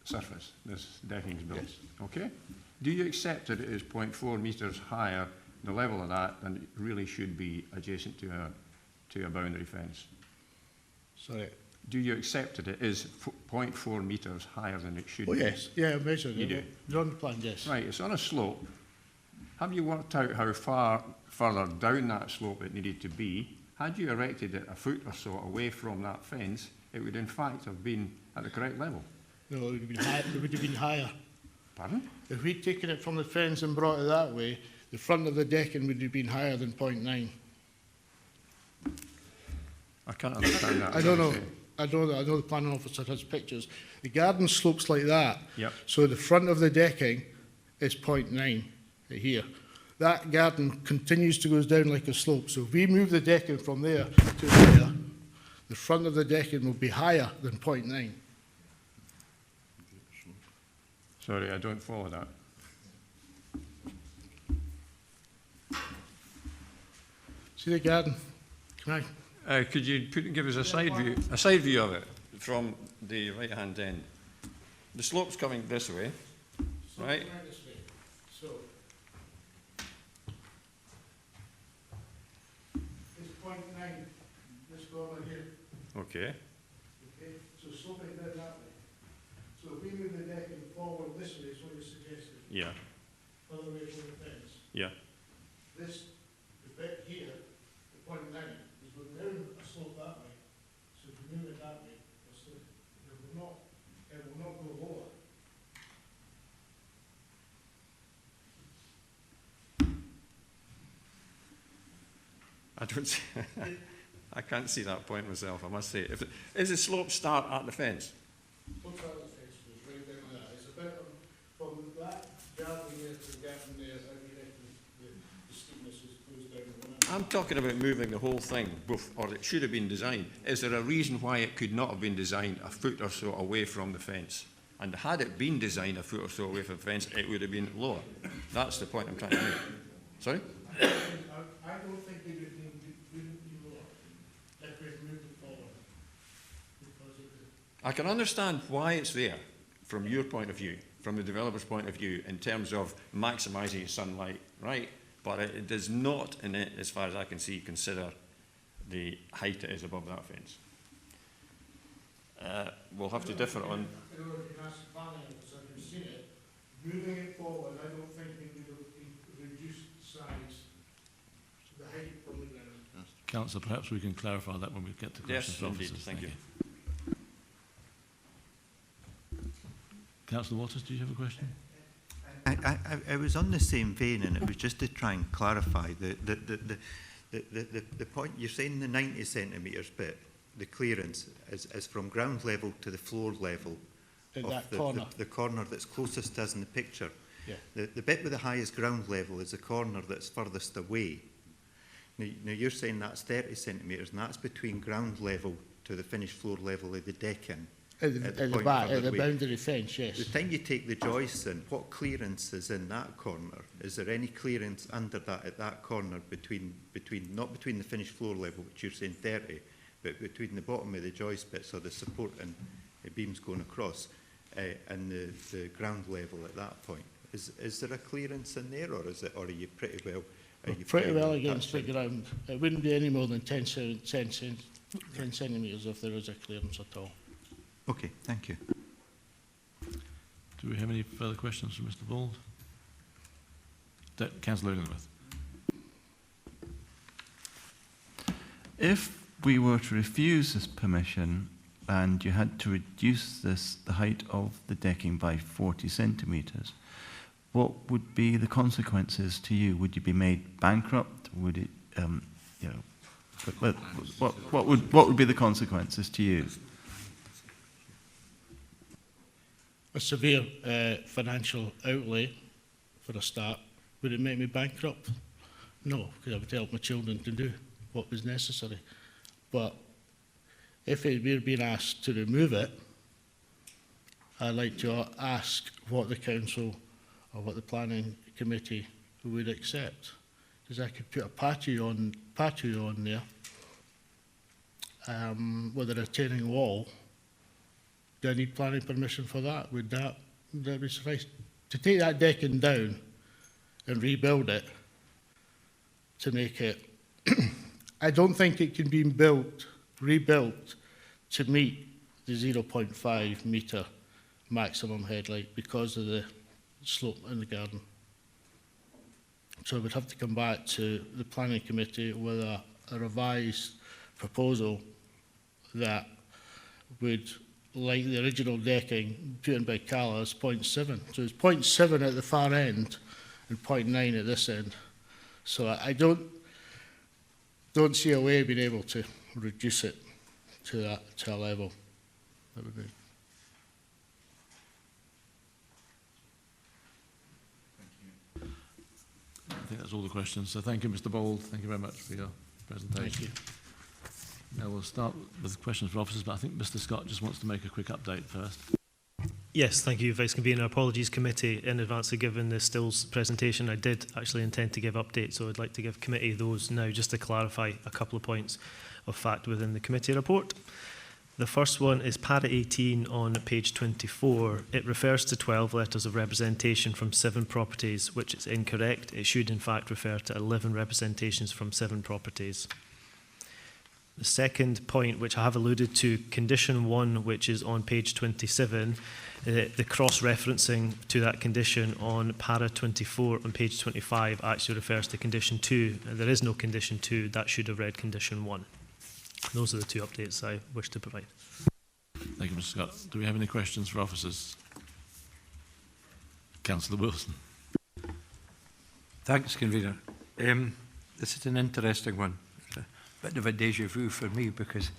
surface, this decking is built. Yes. Okay? Do you accept that it is 0.4 metres higher, the level of that, than it really should be adjacent to a boundary fence? Sorry. Do you accept that it is 0.4 metres higher than it should be? Oh, yes. Yeah, I measured it. You do? It's on the plan, yes. Right, it's on a slope. Have you worked out how far further down that slope it needed to be? Had you erected it a foot or so away from that fence, it would in fact have been at the correct level. No, it would have been higher. It would have been higher. Pardon? If we'd taken it from the fence and brought it that way, the front of the decking would have been higher than 0.9. I can't understand that. I don't know. I know the planning officer has pictures. The garden slopes like that. Yep. So the front of the decking is 0.9 here. That garden continues to go down like a slope. So if we move the decking from there to there, the front of the decking will be higher than 0.9. Sorry, I don't follow that. See the garden? Can I? Could you give us a side view of it from the right-hand end? The slope's coming this way, right? So, it's 0.9, this corner here. Okay. Okay, so sloping down that way. So if we move the decking forward this way, is what you suggested, Yeah. other way from the fence. Yeah. This, the bit here, the 0.9, is going down a slope that way. So if you move it that way, it'll slope. I don't see, I can't see that point myself, I must say. Is the slope start at the fence? What's that the fence goes right down there? It's about from that garden there to the garden there, I reckon the steepness goes down. I'm talking about moving the whole thing, or it should have been designed. Is there a reason why it could not have been designed a foot or so away from the fence? And had it been designed a foot or so away from the fence, it would have been lower. That's the point I'm trying to make. Sorry? I don't think it would be lower if we moved it forward. Because I can understand why it's there from your point of view, from the developer's point of view, in terms of maximising sunlight, right? But it does not, in it, as far as I can see, consider the height it is above that fence. We'll have to differ on. I don't know if you can ask the planning officer who's seen it. Moving it forward, I don't think it would have reduced size, the height from the ground. Councillor, perhaps we can clarify that when we get to questions Yes, for indeed. officers. Thank you. Councillor Waters, do you have a question? I was on the same vein, and it was just to try and clarify the point. You're saying the 90 centimetres bit, the clearance is from ground level to the floor level In of that the corner. The corner that's closest to us in the picture. Yeah. The bit with the highest ground level is the corner that's furthest away. Now you're saying that's 30 centimetres, and that's between ground level to the finished floor level of the decking. At the back, at the boundary fence, yes. The time you take the joists in, what clearance is in that corner? Is there any clearance under that, at that corner, not between the finished floor level, which you're saying 30, but between the bottom of the joist bits, or the support and the beams going across, and the ground level at that point? Is there a clearance in there, or are you pretty well? Pretty well against the ground. It wouldn't be any more than 10 centimetres if there is a clearance at all. Okay, thank you. Do we have any further questions from Mr. Bald? Councillor Illingworth. If we were to refuse this permission and you had to reduce the height of the decking by 40 centimetres, what would be the consequences to you? Would you be made bankrupt? Would it, what would be the consequences to you? A severe financial outlay, for a start. Would it make me bankrupt? No, because I would help my children to do what was necessary. But if we're being asked to remove it, I'd like to ask what the council or what the planning committee would accept. Because I could put a patio on there with a retaining wall. Do I need planning permission for that? Would that be suffice? To take that decking down and rebuild it, to make it, I don't think it can be rebuilt to meet the 0.5 metre maximum headlight because of the slope in the garden. So we'd have to come back to the planning committee with a revised proposal that would, like the original decking put in by Cala, is 0.7. So it's 0.7 at the far end and 0.9 at this end. So I don't see a way of being able to reduce it to a level. That would be. I think that's all the questions. So thank you, Mr. Bold. Thank you very much for your presentation. Thank you. Now we'll start with questions for officers, but I think Mr. Scott just wants to make a quick update first. Yes, thank you, Vice Convener. Apologies committee in advance of giving the stills presentation. I did actually intend to give updates, so I'd like to give committee those now just to clarify a couple of points of fact within the committee report. The first one is para 18 on page 24. It refers to 12 letters of representation from 7 properties, which is incorrect. It should in fact refer to 11 representations from 7 properties. The second point, which I have alluded to, condition 1, which is on page 27, the cross-referencing to that condition on para 24 on page 25 actually refers to condition 2. There is no condition 2, that should have read condition 1. Those are the 2 updates I wish to provide. Thank you, Mr. Scott. Do we have any questions for officers? Councillor Wilson. Thanks, Convener. This is an interesting one. bit of a deja vu for me, because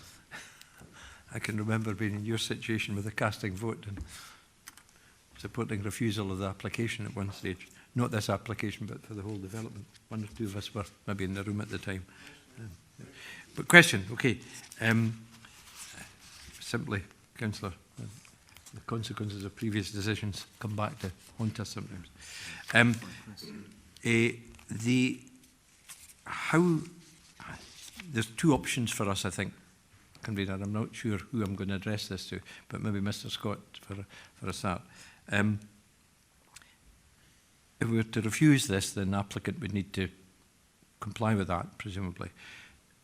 I can remember being in your situation with a casting vote and supporting refusal of the application at one stage. Not this application, but for the whole development. One or two of us were maybe in the room at the time. But question, okay. Simply, Councillor, the consequences of previous decisions come back to haunt us sometimes. There's two options for us, I think, Convener. I'm not sure who I'm going to address this to, but maybe Mr. Scott for a start. If we were to refuse this, then the applicant would need to comply with that, presumably.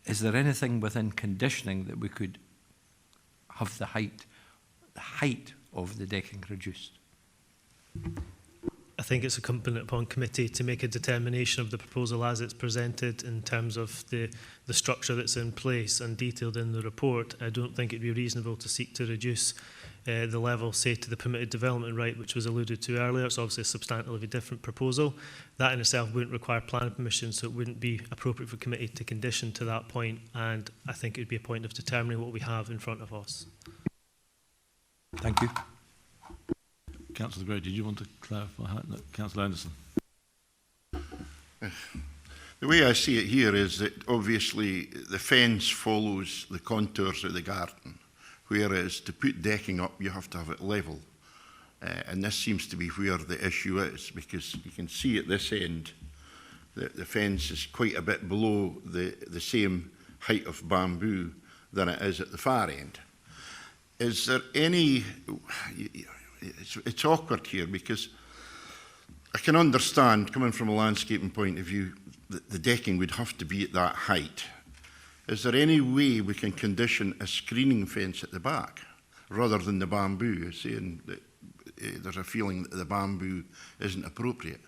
Is there anything within conditioning that we could have the height of the decking reduced? I think it's incumbent upon committee to make a determination of the proposal as it's presented in terms of the structure that's in place and detailed in the report. I don't think it'd be reasonable to seek to reduce the level, say, to the permitted development right, which was alluded to earlier. It's obviously a substantially different proposal. That in itself wouldn't require planning permission, so it wouldn't be appropriate for committee to condition to that point, and I think it would be a point of determining what we have in front of us. Thank you. Councillor Gray, did you want to clarify? No, Councillor Anderson. The way I see it here is that obviously the fence follows the contours of the garden, whereas to put decking up you have to have it level. And this seems to be where the issue is, because you can see at this end that the fence is quite a bit below the same height of bamboo than it is at the far end. Is there any... It's awkward here, because I can understand, coming from a landscaping point of view, that the decking would have to be at that height. Is there any way we can condition a screening fence at the back rather than the bamboo, saying that there's a feeling that the bamboo isn't appropriate?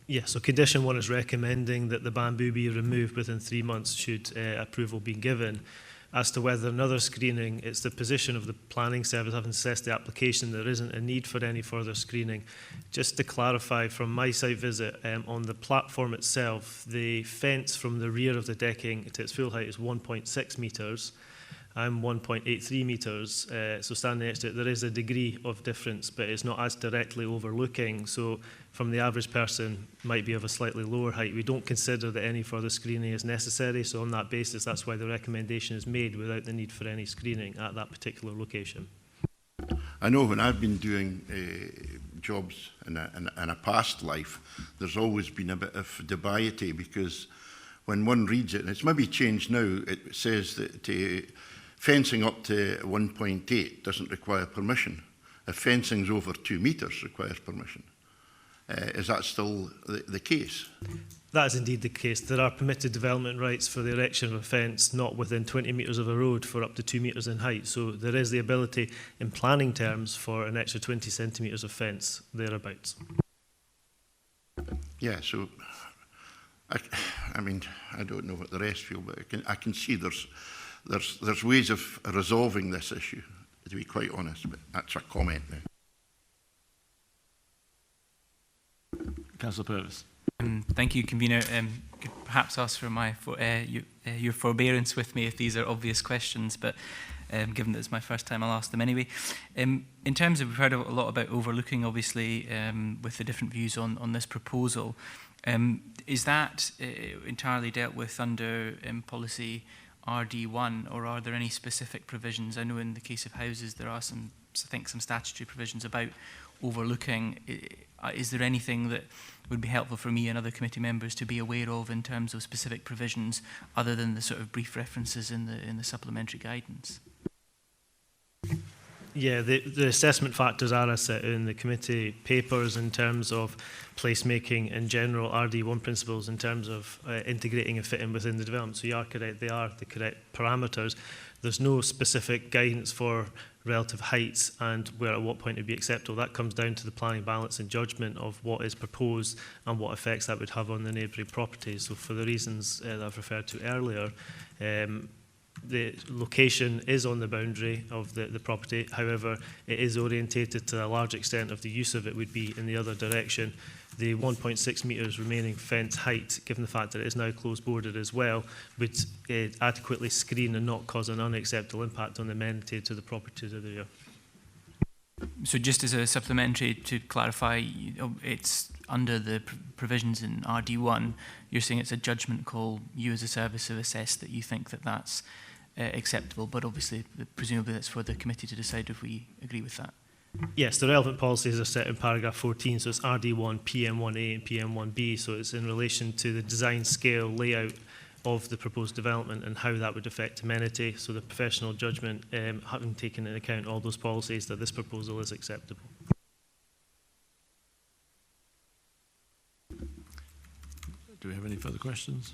Yes, so condition one is recommending that the bamboo be removed within 3 months should approval be given. As to whether another screening, it's the position of the planning service, having assessed the application, there isn't a need for any further screening. Just to clarify, from my site visit, on the platform itself, the fence from the rear of the decking to its full height is 1.6 metres. I'm 1.83 metres, so standing next to it, there is a degree of difference, but it's not as directly overlooking. So from the average person, might be of a slightly lower height. We don't consider that any further screening is necessary. So on that basis, that's why the recommendation is made without the need for any screening at that particular location. I know when I've been doing jobs in a past life, there's always been a bit of dubiety, because when one reads it, and it's maybe changed now, it says that fencing up to 1.8 doesn't require permission. If fencing's over 2 metres, requires permission. Is that still the case? That is indeed the case. There are permitted development rights for the erection of a fence not within 20 metres of a road for up to 2 metres in height. So there is the ability in planning terms for an extra 20 centimetres of fence thereabouts. Yeah, so I mean, I don't know what the rest feel, but I can see there's ways of resolving this issue, to be quite honest, but that's a comment now. Councillor Purvis. Thank you, Convener. Could perhaps ask for your forbearance with me if these are obvious questions, but given that it's my first time, I'll ask them anyway. In terms of, we've heard a lot about overlooking, obviously, with the different views on this proposal. Is that entirely dealt with under policy RD1, or are there any specific provisions? I know in the case of houses there are some statutory provisions about overlooking. Is there anything that would be helpful for me and other committee members to be aware of in terms of specific provisions, other than the sort of brief references in the supplementary guidance? Yeah, the assessment factors are set in the committee papers in terms of placemaking in general, RD1 principles in terms of integrating and fitting within the development. So you are correct, they are the correct parameters. There's no specific guidance for relative heights and where at what point it would be acceptable. That comes down to the planning balance and judgment of what is proposed and what effects that would have on the neighbouring properties. So for the reasons that I've referred to earlier, the location is on the boundary of the property. However, it is orientated to a large extent of the use of it would be in the other direction. The 1.6 metres remaining fence height, given the fact that it is now closed boarded as well, would adequately screen and not cause an unacceptable impact on the amenity to the property to the rear. So just as a supplementary to clarify, it's under the provisions in RD1, you're saying it's a judgment call. You as a service have assessed that you think that that's acceptable, but obviously, presumably that's for the committee to decide if we agree with that. Yes, the relevant policies are set in paragraph 14, so it's RD1, PM1A and PM1B, so it's in relation to the design scale layout of the proposed development and how that would affect amenity. So the professional judgment, having taken into account all those policies, that this proposal is acceptable. Do we have any further questions?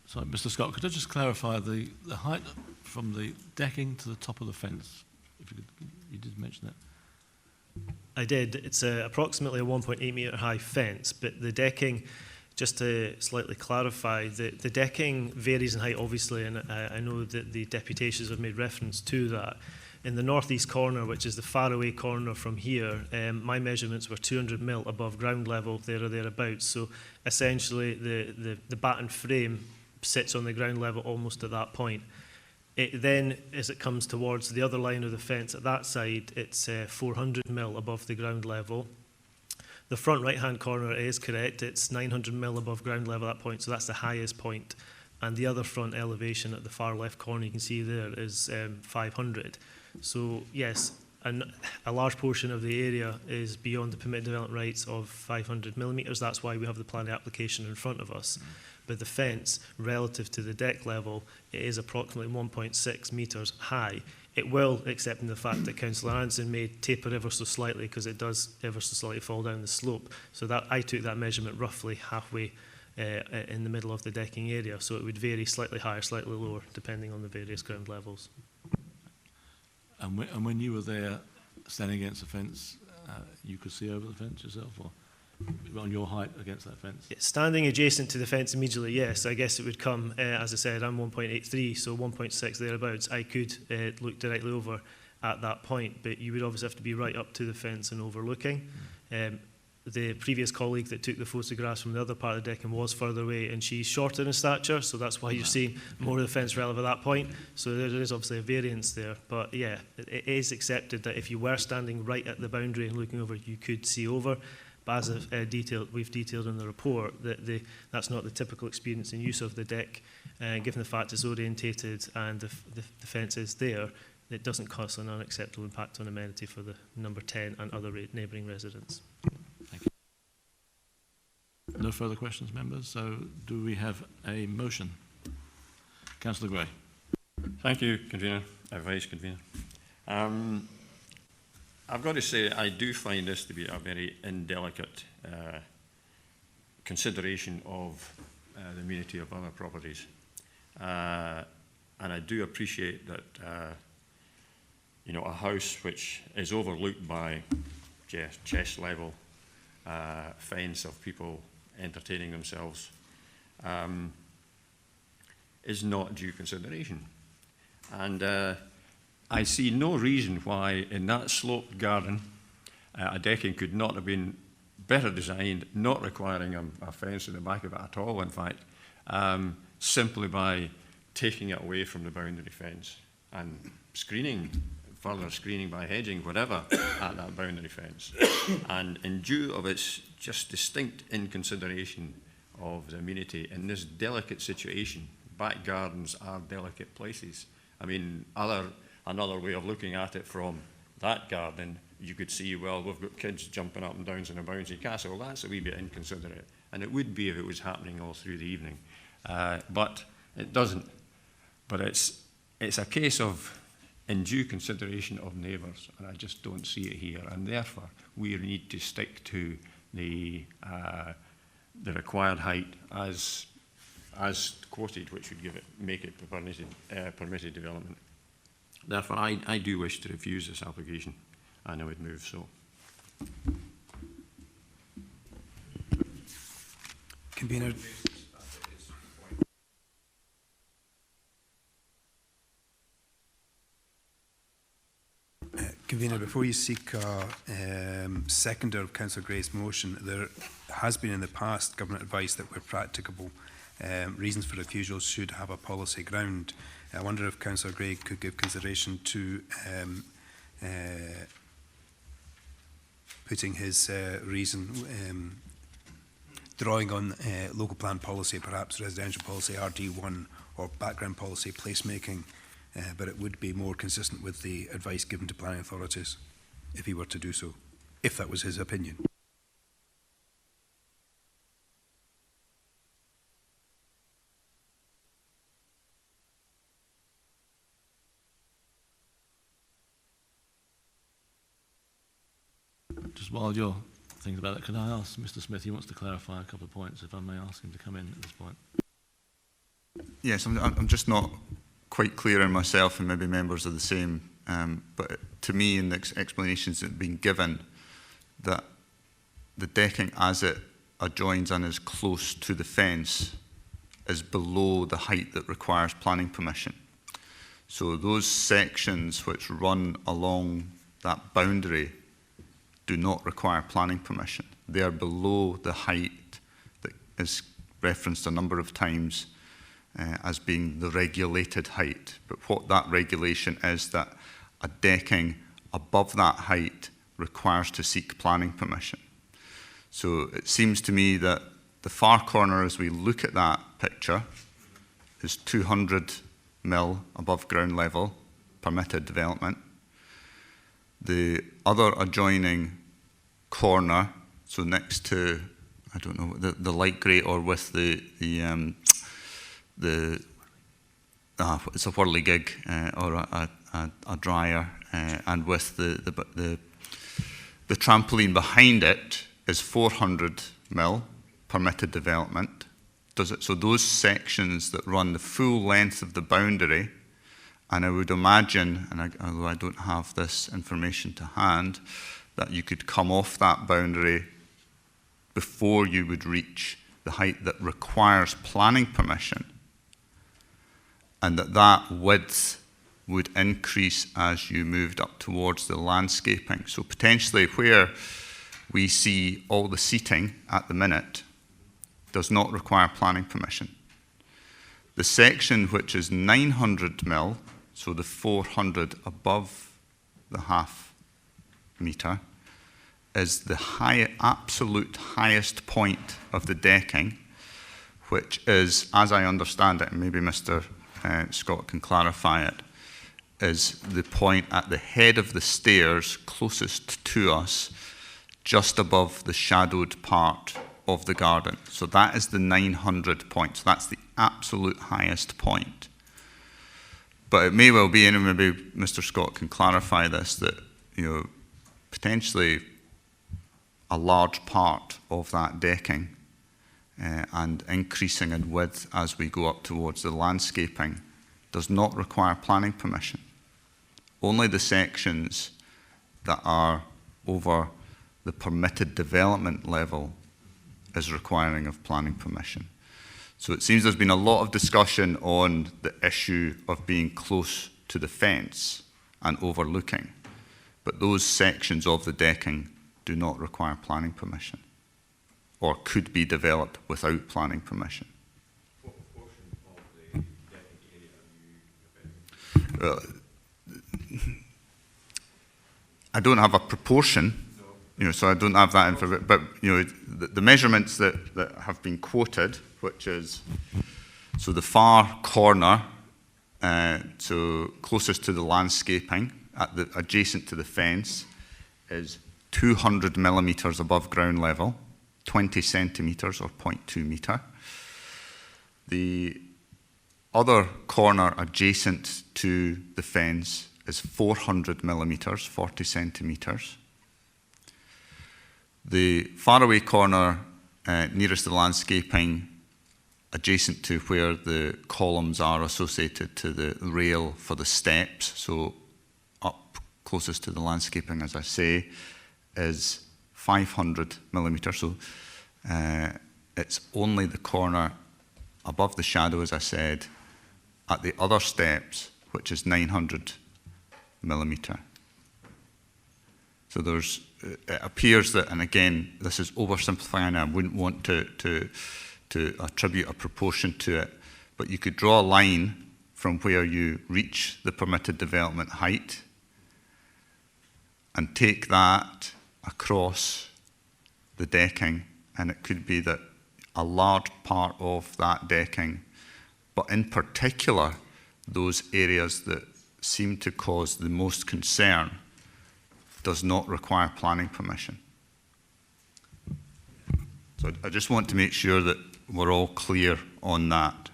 Sorry, Mr. Scott, could I just clarify the height from the decking to the top of the fence? If you could, you did mention that. I did. It's approximately a 1.8 metre high fence, but the decking, just to slightly clarify, the decking varies in height, obviously, and I know that the deputations have made reference to that. In the northeast corner, which is the faraway corner from here, my measurements were 200 mil above ground level, there or thereabouts. So essentially, the batten frame sits on the ground level almost at that point. It then, as it comes towards the other line of the fence at that side, it's 400 mil above the ground level. The front right-hand corner is correct. It's 900 mil above ground level at that point, so that's the highest point. And the other front elevation at the far left corner, you can see there, is 500. So yes, a large portion of the area is beyond the permitted development rights of 500 millimetres. That's why we have the planning application in front of us. But the fence, relative to the deck level, it is approximately 1.6 metres high. It will, except in the fact that Councillor Anson may taper ever so slightly, because it does ever so slightly fall down the slope. So that I took that measurement roughly halfway in the middle of the decking area. So it would vary slightly higher, slightly lower, depending on the various ground levels. And when you were there, standing against the fence, you could see over the fence yourself, or on your height against that fence? Yeah, standing adjacent to the fence immediately, yes, I guess it would come, as I said, I'm 1.83, so 1.6 thereabouts. I could look directly over at that point, but you would obviously have to be right up to the fence and overlooking. The previous colleague that took the photographs from the other part of the decking was further away, and she's shorter in stature, so that's why you've seen more of the fence relevant at that point. So there is obviously a variance there, but yeah, it is accepted that if you were standing right at the boundary and looking over, you could see over. But as we've detailed in the report, that that's not the typical experience in use of the deck. Given the fact it's orientated and the fence is there, it doesn't cause an unacceptable impact on amenity for the number 10 and other neighbouring residents. Thank you. No further questions, members. So do we have a motion? Councillor Gray. Thank you, Convener, Vice Convener. I've got to say, I do find this to be a very indelicate consideration of the amenity of other properties. And I do appreciate that, you know, a house which is overlooked by chest level fence of people entertaining themselves is not due consideration. And I see no reason why in that sloped garden a decking could not have been better designed, not requiring a fence at the back of it at all, in fact, simply by taking it away from the boundary fence and screening, further screening by hedging, whatever, at that boundary fence. And in due of its just distinct inconsideration of the amenity in this delicate situation, back gardens are delicate places. I mean, another way of looking at it from that garden, you could see, well, we've got kids jumping up and down in a bouncy castle. Well, that's a wee bit inconsiderate. And it would be if it was happening all through the evening. But it doesn't. But it's a case of in due consideration of neighbours, and I just don't see it here. And therefore, we need to stick to the required height as quoted, which would make it permitted development. Therefore, I do wish to refuse this application, and I would move so. Convener. Convener, before you seek seconder of Councillor Gray's motion, there has been in the past government advice that where practicable, reasons for refusal should have a policy ground. I wonder if Councillor Gray could give consideration to putting his reason, drawing on local plan policy, perhaps residential policy, RD1, or background policy, placemaking, but it would be more consistent with the advice given to planning authorities if he were to do so, if that was his opinion. Just while you're thinking about it, can I ask Mr. Smith, he wants to clarify a couple of points, if I may ask him to come in at this point. Yes, I'm just not quite clear in myself, and maybe members are the same, but to me in the explanations that have been given, that the decking as it adjoins and is close to the fence is below the height that requires planning permission. So those sections which run along that boundary do not require planning permission. They are below the height that is referenced a number of times as being the regulated height. But what that regulation is, that a decking above that height requires to seek planning permission. So it seems to me that the far corner, as we look at that picture, is 200 mil above ground level, permitted development. The other adjoining corner, so next to, I don't know, the light grey, or with it's a whirligig or a dryer, and with the trampoline behind it is 400 mil permitted development. So those sections that run the full length of the boundary, and I would imagine, and although I don't have this information to hand, that you could come off that boundary before you would reach the height that requires planning permission, and that width would increase as you moved up towards the landscaping. So potentially where we see all the seating at the minute does not require planning permission. The section which is 900 mil, so the 400 above the half metre, is the absolute highest point of the decking, which is, as I understand it, and maybe Mr. Scott can clarify it, is the point at the head of the stairs closest to us, just above the shadowed part of the garden. So that is the 900 point. So that's the absolute highest point. But it may well be, and maybe Mr. Scott can clarify this, that potentially a large part of that decking and increasing in width as we go up towards the landscaping does not require planning permission. Only the sections that are over the permitted development level is requiring of planning permission. So it seems there's been a lot of discussion on the issue of being close to the fence and overlooking, but those sections of the decking do not require planning permission, or could be developed without planning permission. What proportion of the decking area are you referring to? I don't have a proportion, so I don't have that information, but the measurements that have been quoted, which is, so the far corner, so closest to the landscaping, adjacent to the fence, is 200 millimetres above ground level, 20 centimetres or 0.2 metre. The other corner adjacent to the fence is 400 millimetres, 40 centimetres. The faraway corner nearest the landscaping, adjacent to where the columns are associated to the rail for the steps, so up closest to the landscaping, as I say, is 500 millimetres. So it's only the corner above the shadow, as I said, at the other steps, which is 900 millimetre. So there's, it appears that, and again, this is oversimplifying, I wouldn't want to attribute a proportion to it, but you could draw a line from where you reach the permitted development height and take that across the decking, and it could be that a large part of that decking, but in particular those areas that seem to cause the most concern, does not require planning permission. So I just want to make sure that we're all clear on that.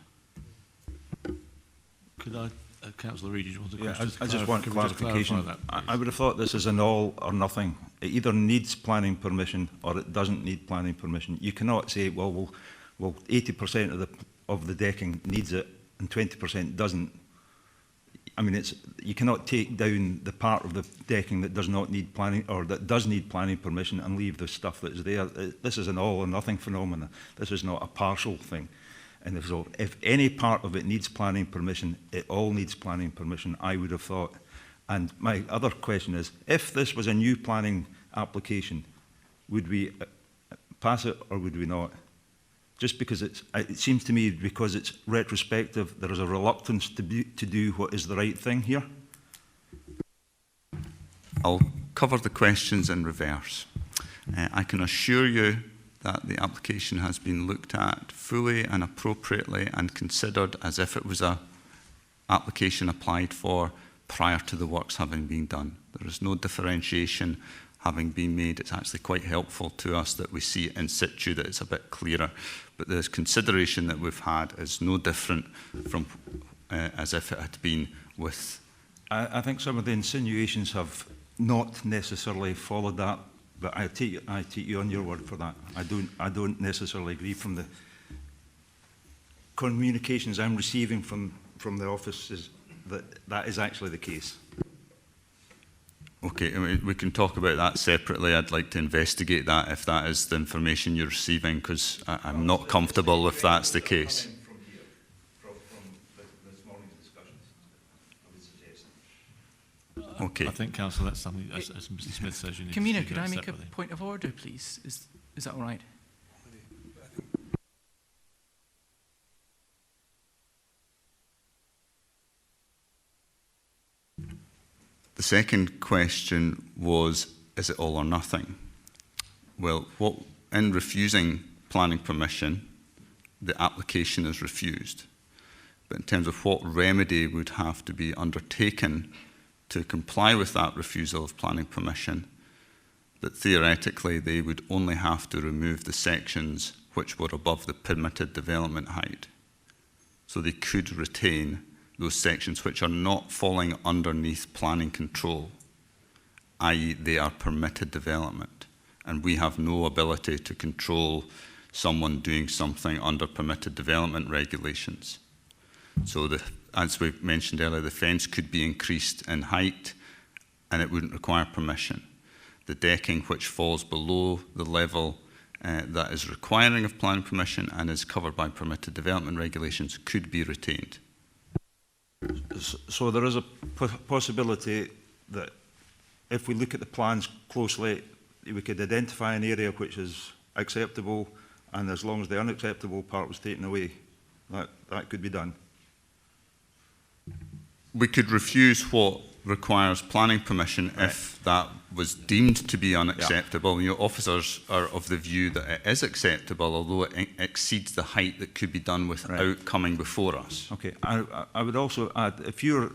Could I, Councillor Reid, you want to I just want clarification. I would have thought this is an all or nothing. It either needs planning permission or it doesn't need planning permission. You cannot say, well 80% of the decking needs it and 20% doesn't. I mean, you cannot take down the part of the decking that does not need planning, or that does need planning permission, and leave the stuff that's there. This is an all or nothing phenomenon. This is not a partial thing. And if any part of it needs planning permission, it all needs planning permission, I would have thought. And my other question is, if this was a new planning application, would we pass it or would we not? Just because it seems to me, because it's retrospective, there is a reluctance to do what is the right thing here. I'll cover the questions in reverse. I can assure you that the application has been looked at fully and appropriately and considered as if it was an application applied for prior to the works having been done. There is no differentiation having been made. It's actually quite helpful to us that we see it in situ, that it's a bit clearer. But the consideration that we've had is no different from as if it had been with... I think some of the insinuations have not necessarily followed that, but I take you on your word for that. I don't necessarily agree from the communications I'm receiving from the offices that is actually the case. Okay, I mean, we can talk about that separately. I'd like to investigate that if that is the information you're receiving, because I'm not comfortable if that's the case. Okay. I think, Councillor, that's something, as Mr. Smith says, you need Convener, to could I make a point of order, please? Is that all right? The second question was, is it all or nothing? Well, in refusing planning permission, the application is refused. But in terms of what remedy would have to be undertaken to comply with that refusal of planning permission, that theoretically they would only have to remove the sections which were above the permitted development height. So they could retain those sections which are not falling underneath planning control, i.e. they are permitted development. And we have no ability to control someone doing something under permitted development regulations. So as we mentioned earlier, the fence could be increased in height and it wouldn't require permission. The decking which falls below the level that is requiring of planning permission and is covered by permitted development regulations could be retained. So there is a possibility that if we look at the plans closely, we could identify an area which is acceptable, and as long as the unacceptable part was taken away, that could be done. We could refuse what requires planning permission if that was deemed to be unacceptable. You know, officers are of the view that it is acceptable, although it exceeds the height that could be done without coming before us. Okay, I would also add, if you're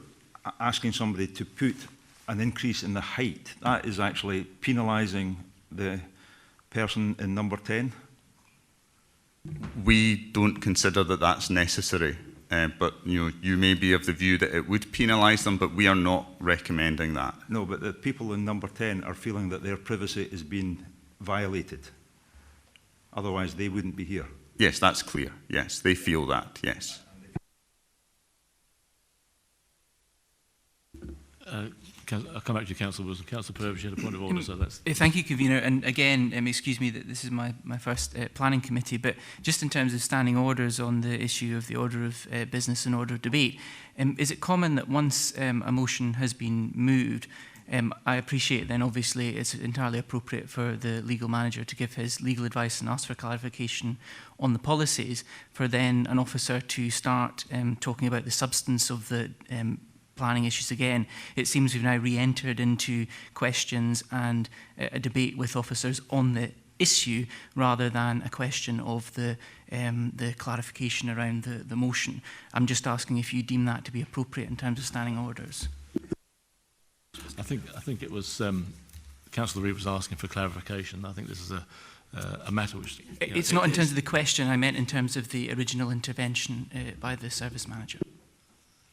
asking somebody to put an increase in the height, that is actually penalising the person in number 10. We don't consider that that's necessary. But you may be of the view that it would penalise them, but we are not recommending that. No, but the people in number 10 are feeling that their privacy is being violated. Otherwise, they wouldn't be here. Yes, that's clear. Yes, they feel that, yes. I'll come back to you, Councillor Wilson. Councillor Purvis, you had a point of order, so that's... Thank you, Convener. And again, excuse me that this is my first planning committee, but just in terms of standing orders on the issue of the order of business and order of debate, is it common that once a motion has been moved, I appreciate then obviously it's entirely appropriate for the legal manager to give his legal advice and ask for clarification on the policies, for then an officer to start talking about the substance of the planning issues again. It seems we've now re-entered into questions and a debate with officers on the issue rather than a question of the clarification around the motion. I'm just asking if you deem that to be appropriate in terms of standing orders. I think it was Councillor Reid was asking for clarification. I think this is a matter which... It's not in terms of the question, I meant in terms of the original intervention by the service manager.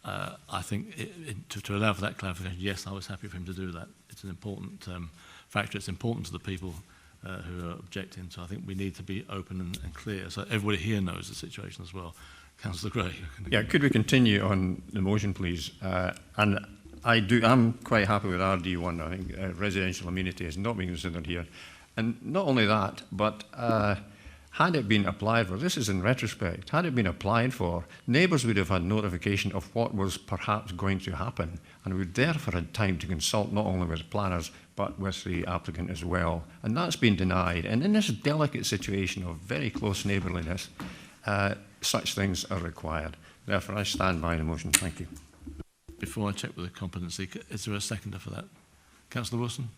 I think to allow for that clarification, yes, I was happy for him to do that. It's an important factor. It's important to the people who are objecting. So I think we need to be open and clear so everybody here knows the situation as well. Councillor Gray. Yeah, could we continue on the motion, please? And I'm quite happy with RD1. I think residential amenity has not been considered here. And not only that, but had it been applied for, this is in retrospect, had it been applied for, neighbours would have had notification of what was perhaps going to happen, and would therefore had time to consult not only with planners, but with the applicant as well. And that's been denied. And in this delicate situation of very close neighbourliness, such things are required. Therefore, I stand by the motion. Thank you. Before I check with the competency, is there a seconder for that? Councillor Wilson?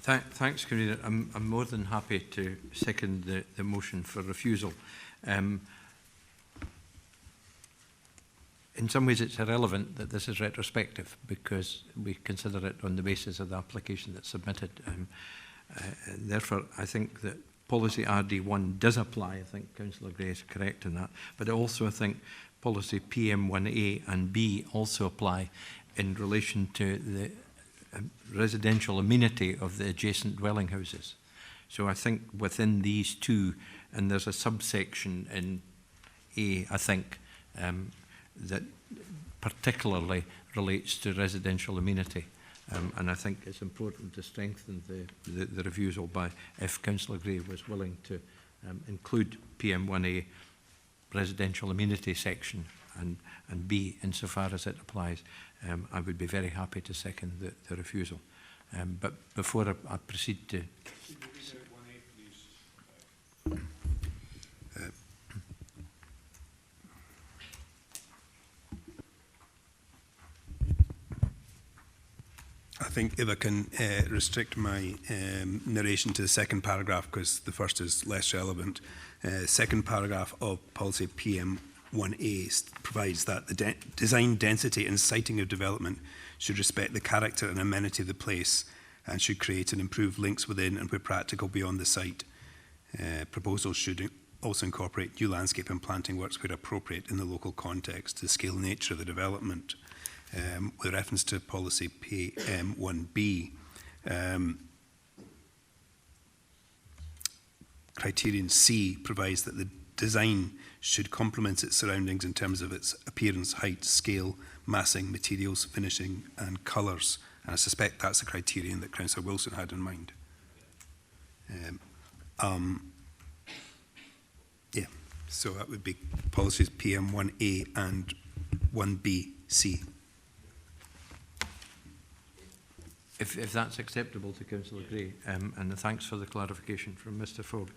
Thanks, Convener. I'm more than happy to second the motion for refusal. In some ways, it's irrelevant that this is retrospective because we consider it on the basis of the application that's submitted. Therefore, I think that policy RD1 does apply. I think Councillor Gray is correct in that. But also, I think policy PM1A and B also apply in relation to the residential amenity of the adjacent dwelling houses. So I think within these two, and there's a subsection in A, I think, that particularly relates to residential amenity. And I think it's important to strengthen the refusal by, if Councillor Gray was willing to include PM1A residential amenity section and B insofar as it applies, I would be very happy to second the refusal. But before I proceed to... I think if I can restrict my narration to the second paragraph, because the first is less relevant. Second paragraph of policy PM1A provides that the design density and siting of development should respect the character and amenity of the place and should create and improve links within and where practical beyond the site. Proposals should also incorporate new landscape and planting works where appropriate in the local context, the scale and nature of the development. With reference to policy PM1B, criterion C provides that the design should complement its surroundings in terms of its appearance, height, scale, massing, materials, finishing and colours. And I suspect that's the criterion that Councillor Wilson had in mind. Yeah, so that would be policies PM1A and 1BC. If that's acceptable to Councillor Gray, and thanks for the clarification from Mr Fogg.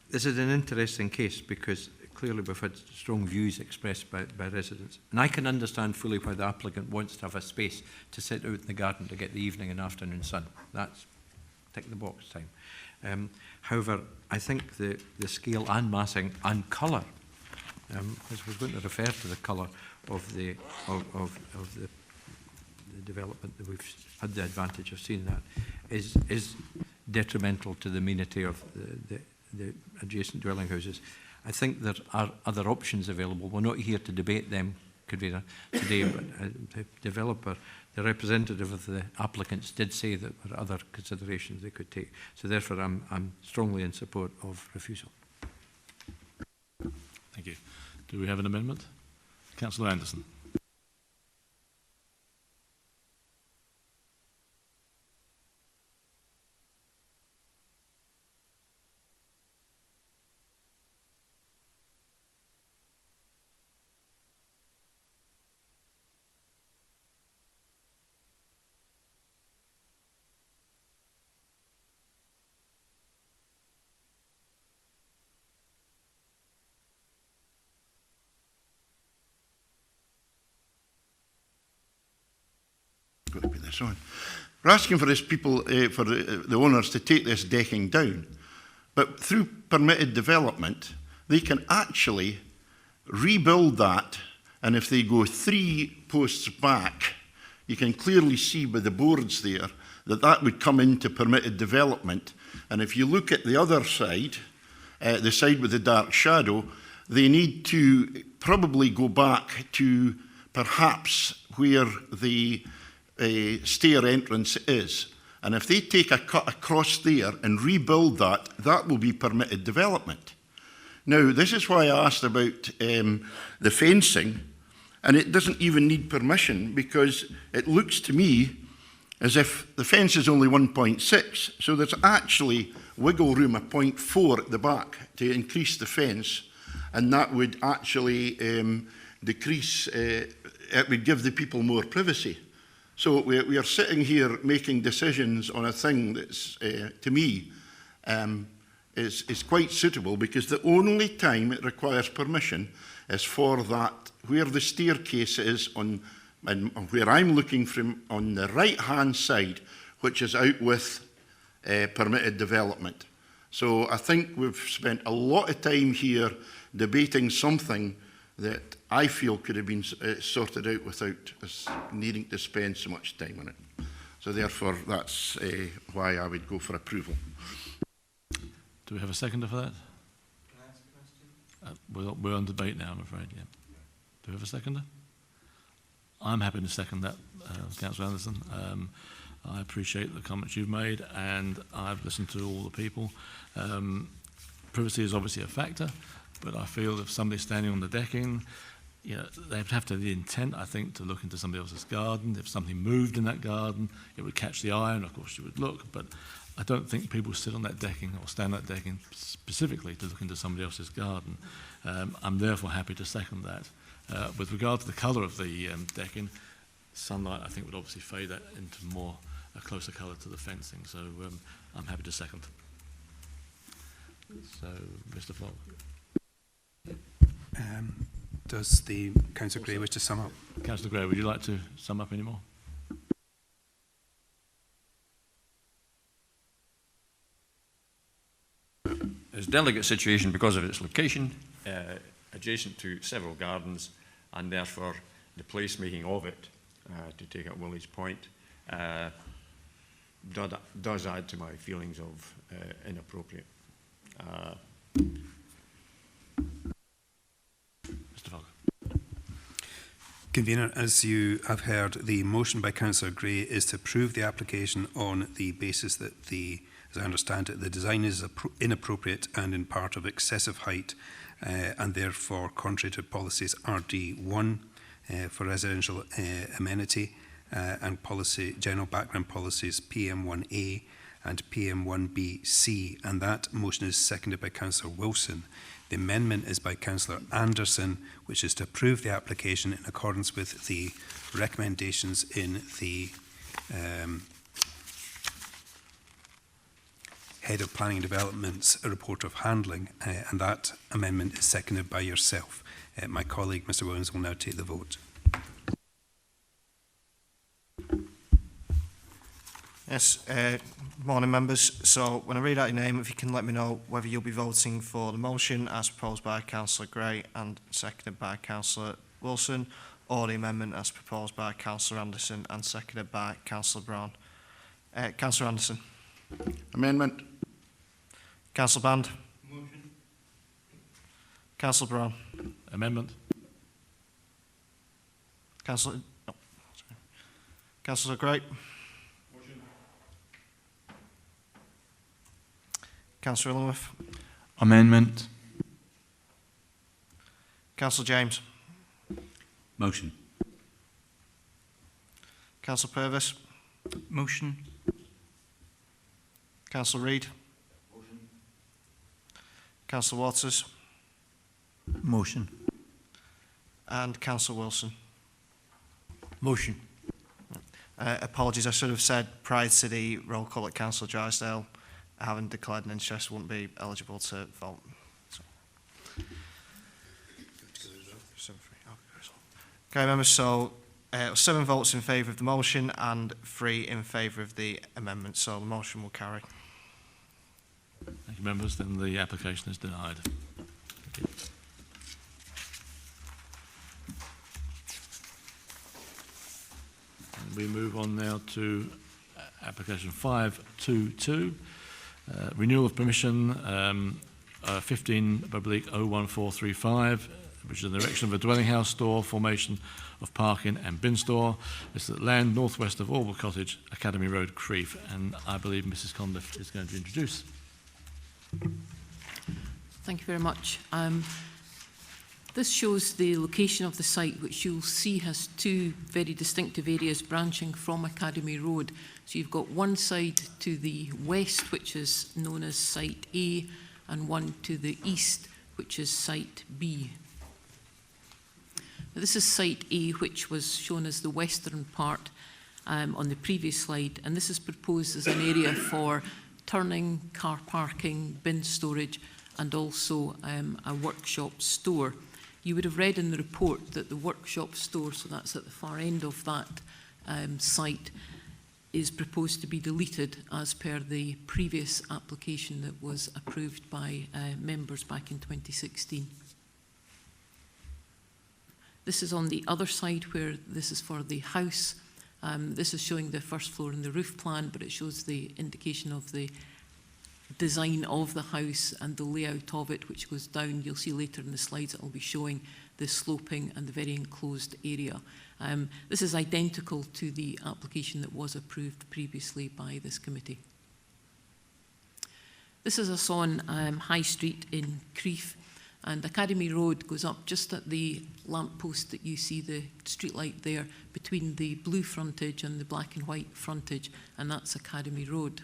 This is an interesting case because clearly we've had strong views expressed by residents. And I can understand fully why the applicant wants to have a space to sit out in the garden to get the evening and afternoon sun. That's tick the box time. However, I think the scale and massing and colour, because we're going to refer to the colour of the development that we've had the advantage of seeing that, is detrimental to the amenity of the adjacent dwelling houses. I think there are other options available. We're not here to debate them, Convener, today, but the developer, the representative of the applicants did say that there are other considerations they could take. So therefore, I'm strongly in support of refusal. Thank you. Do we have an amendment? Councillor Anderson. got to put this on. We're asking for this people, for the owners to take this decking down. But through permitted development, they can actually rebuild that. And if they go 3 posts back, you can clearly see by the boards there that that would come into permitted development. And if you look at the other side, the side with the dark shadow, they need to probably go back to perhaps where the stair entrance is. And if they take a cut across there and rebuild that, that will be permitted development. Now, this is why I asked about the fencing, and it doesn't even need permission, because it looks to me as if the fence is only 1.6, so there's actually wiggle room of 0.4 at the back to increase the fence, and that would actually decrease, it would give the people more privacy. So we are sitting here making decisions on a thing that's, to me, is quite suitable, because the only time it requires permission is for that, where the staircase is on, and where I'm looking from on the right-hand side, which is out with permitted development. So I think we've spent a lot of time here debating something that I feel could have been sorted out without us needing to spend so much time on it. So therefore, that's why I would go for approval. Do we have a seconder for that? Can I ask a question? We're on debate now, I'm afraid, yeah. Do we have a seconder? I'm happy to second that, Councillor Anderson. I appreciate the comments you've made, and I've listened to all the people. Privacy is obviously a factor, but I feel if somebody's standing on the decking, you know, they'd have to have the intent, I think, to look into somebody else's garden. If something moved in that garden, it would catch the eye, and of course you would look, but I don't think people sit on that decking or stand on that decking specifically to look into somebody else's garden. I'm therefore happy to second that. With regard to the colour of the decking, sunlight I think would obviously fade that into more a closer colour to the fencing, so I'm happy to second. So, Mr. Fogg. Does the Councillor Gray wish to sum up? Councillor Gray, would you like to sum up any more? It's a delicate situation because of its location, adjacent to several gardens, and therefore the placemaking of it, to take up Willie's point, does add to my feelings of inappropriate. Mr. Fogg. Convener, as you have heard, the motion by Councillor Gray is to approve the application on the basis that the, as I understand it, the design is inappropriate and in part of excessive height, and therefore contrary to policies RD1 for residential amenity and policy general background policies PM1A and PM1BC, and that motion is seconded by Councillor Wilson. The amendment is by Councillor Anderson, which is to approve the application in accordance with the recommendations in the Head of Planning and Development's report of handling, and that amendment is seconded by yourself. My colleague, Mr. Williams, will now take the vote. Yes, morning members. So when I read out your name, if you can let me know whether you'll be voting for the motion as proposed by Councillor Gray and seconded by Councillor Wilson, or the amendment as proposed by Councillor Anderson and seconded by Councillor Brown. Councillor Anderson. Amendment. Councillor Band. Motion. Councillor Brown. Amendment. Councillor Gray. Councillor Illingworth. Amendment. Councillor James. Motion. Councillor Purvis. Motion. Councillor Reid. Motion. Councillor Waters. Motion. And Councillor Wilson. Motion. Apologies, I should have said prior to the roll call at Councillor Drysdale, having declared an interest wouldn't be eligible to vote. Okay, members, so 7 votes in favour of the motion and 3 in favour of the amendment. So the motion will carry. Thank you, members. Then the application is denied. Thank you. And we move on now to application 522, renewal of permission 15/01435, which is the erection of a dwelling house store, formation of parking and bin store. It's at land northwest of Orwell Cottage, Academy Road, Crieff, and I believe Mrs. Conliffe is going to introduce. Thank you very much. This shows the location of the site, which you'll see has 2 very distinctive areas branching from Academy Road. So you've got one side to the west, which is known as Site A, and one to the east, which is Site B. Now, this is Site A, which was shown as the western part on the previous slide, and this is proposed as an area for turning, car parking, bin storage, and also a workshop store. You would have read in the report that the workshop store, so that's at the far end of that site, is proposed to be deleted as per the previous application that was approved by members back in 2016. This is on the other side where this is for the house. This is showing the first floor and the roof plan, but it shows the indication of the design of the house and the layout of it, which goes down. You'll see later in the slides it will be showing the sloping and the very enclosed area. This is identical to the application that was approved previously by this committee. This is us on High Street in Crieff, and Academy Road goes up just at the lamppost that you see the street light there between the blue frontage and the black and white frontage, and that's Academy Road.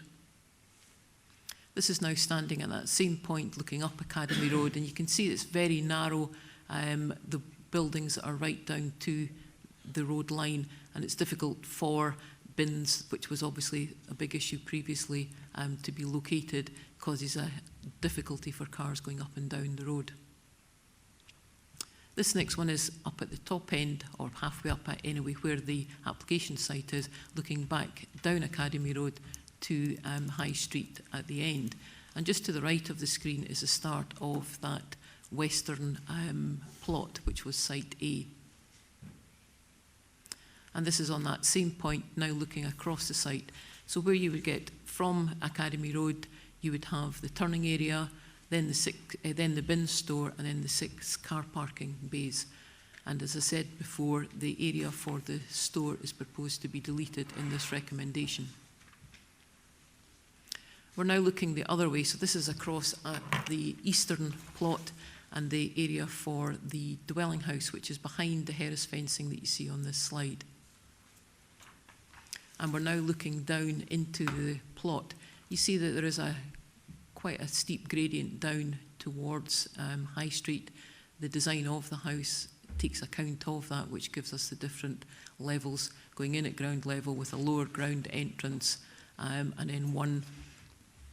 This is now standing at that same point looking up Academy Road, and you can see it's very narrow. The buildings are right down to the road line, and it's difficult for bins, which was obviously a big issue previously, to be located, causes a difficulty for cars going up and down the road. This next one is up at the top end, or halfway up anyway, where the application site is, looking back down Academy Road to High Street at the end. And just to the right of the screen is the start of that western plot, which was Site A. And this is on that same point, now looking across the site. So where you would get from Academy Road, you would have the turning area, then the bin store, and then the 6 car parking bays. And as I said before, the area for the store is proposed to be deleted in this recommendation. We're now looking the other way. So this is across at the eastern plot and the area for the dwelling house, which is behind the Harris fencing that you see on this slide. And we're now looking down into the plot. You see that there is quite a steep gradient down towards High Street. The design of the house takes account of that, which gives us the different levels, going in at ground level with a lower ground entrance, and then one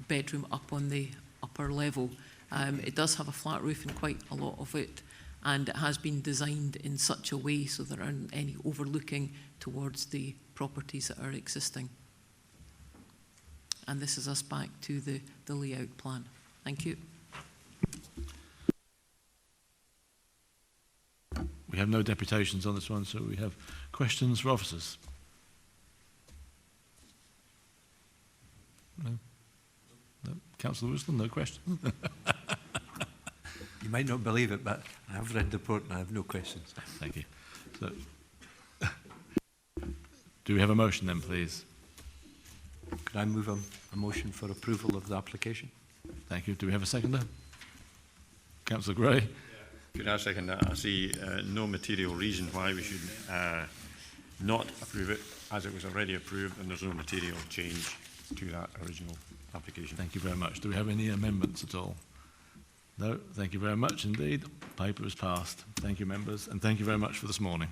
bedroom up on the upper level. It does have a flat roof in quite a lot of it, and it has been designed in such a way so there aren't any overlooking towards the properties that are existing. And this is us back to the layout plan. Thank you. We have no deputations on this one, so we have questions for officers. No? No. Councillor Woodson, no question? You might not believe it, but I have read the report and I have no questions. Thank you. So, do we have a motion then, please? Could I move a motion for approval of the application? Thank you. Do we have a seconder? Councillor Gray? Could I second that? I see no material reason why we should not approve it, as it was already approved, and there's no material change to that original application. Thank you very much. Do we have any amendments at all? No? Thank you very much indeed. Paper is passed. Thank you, members, and thank you very much for this morning.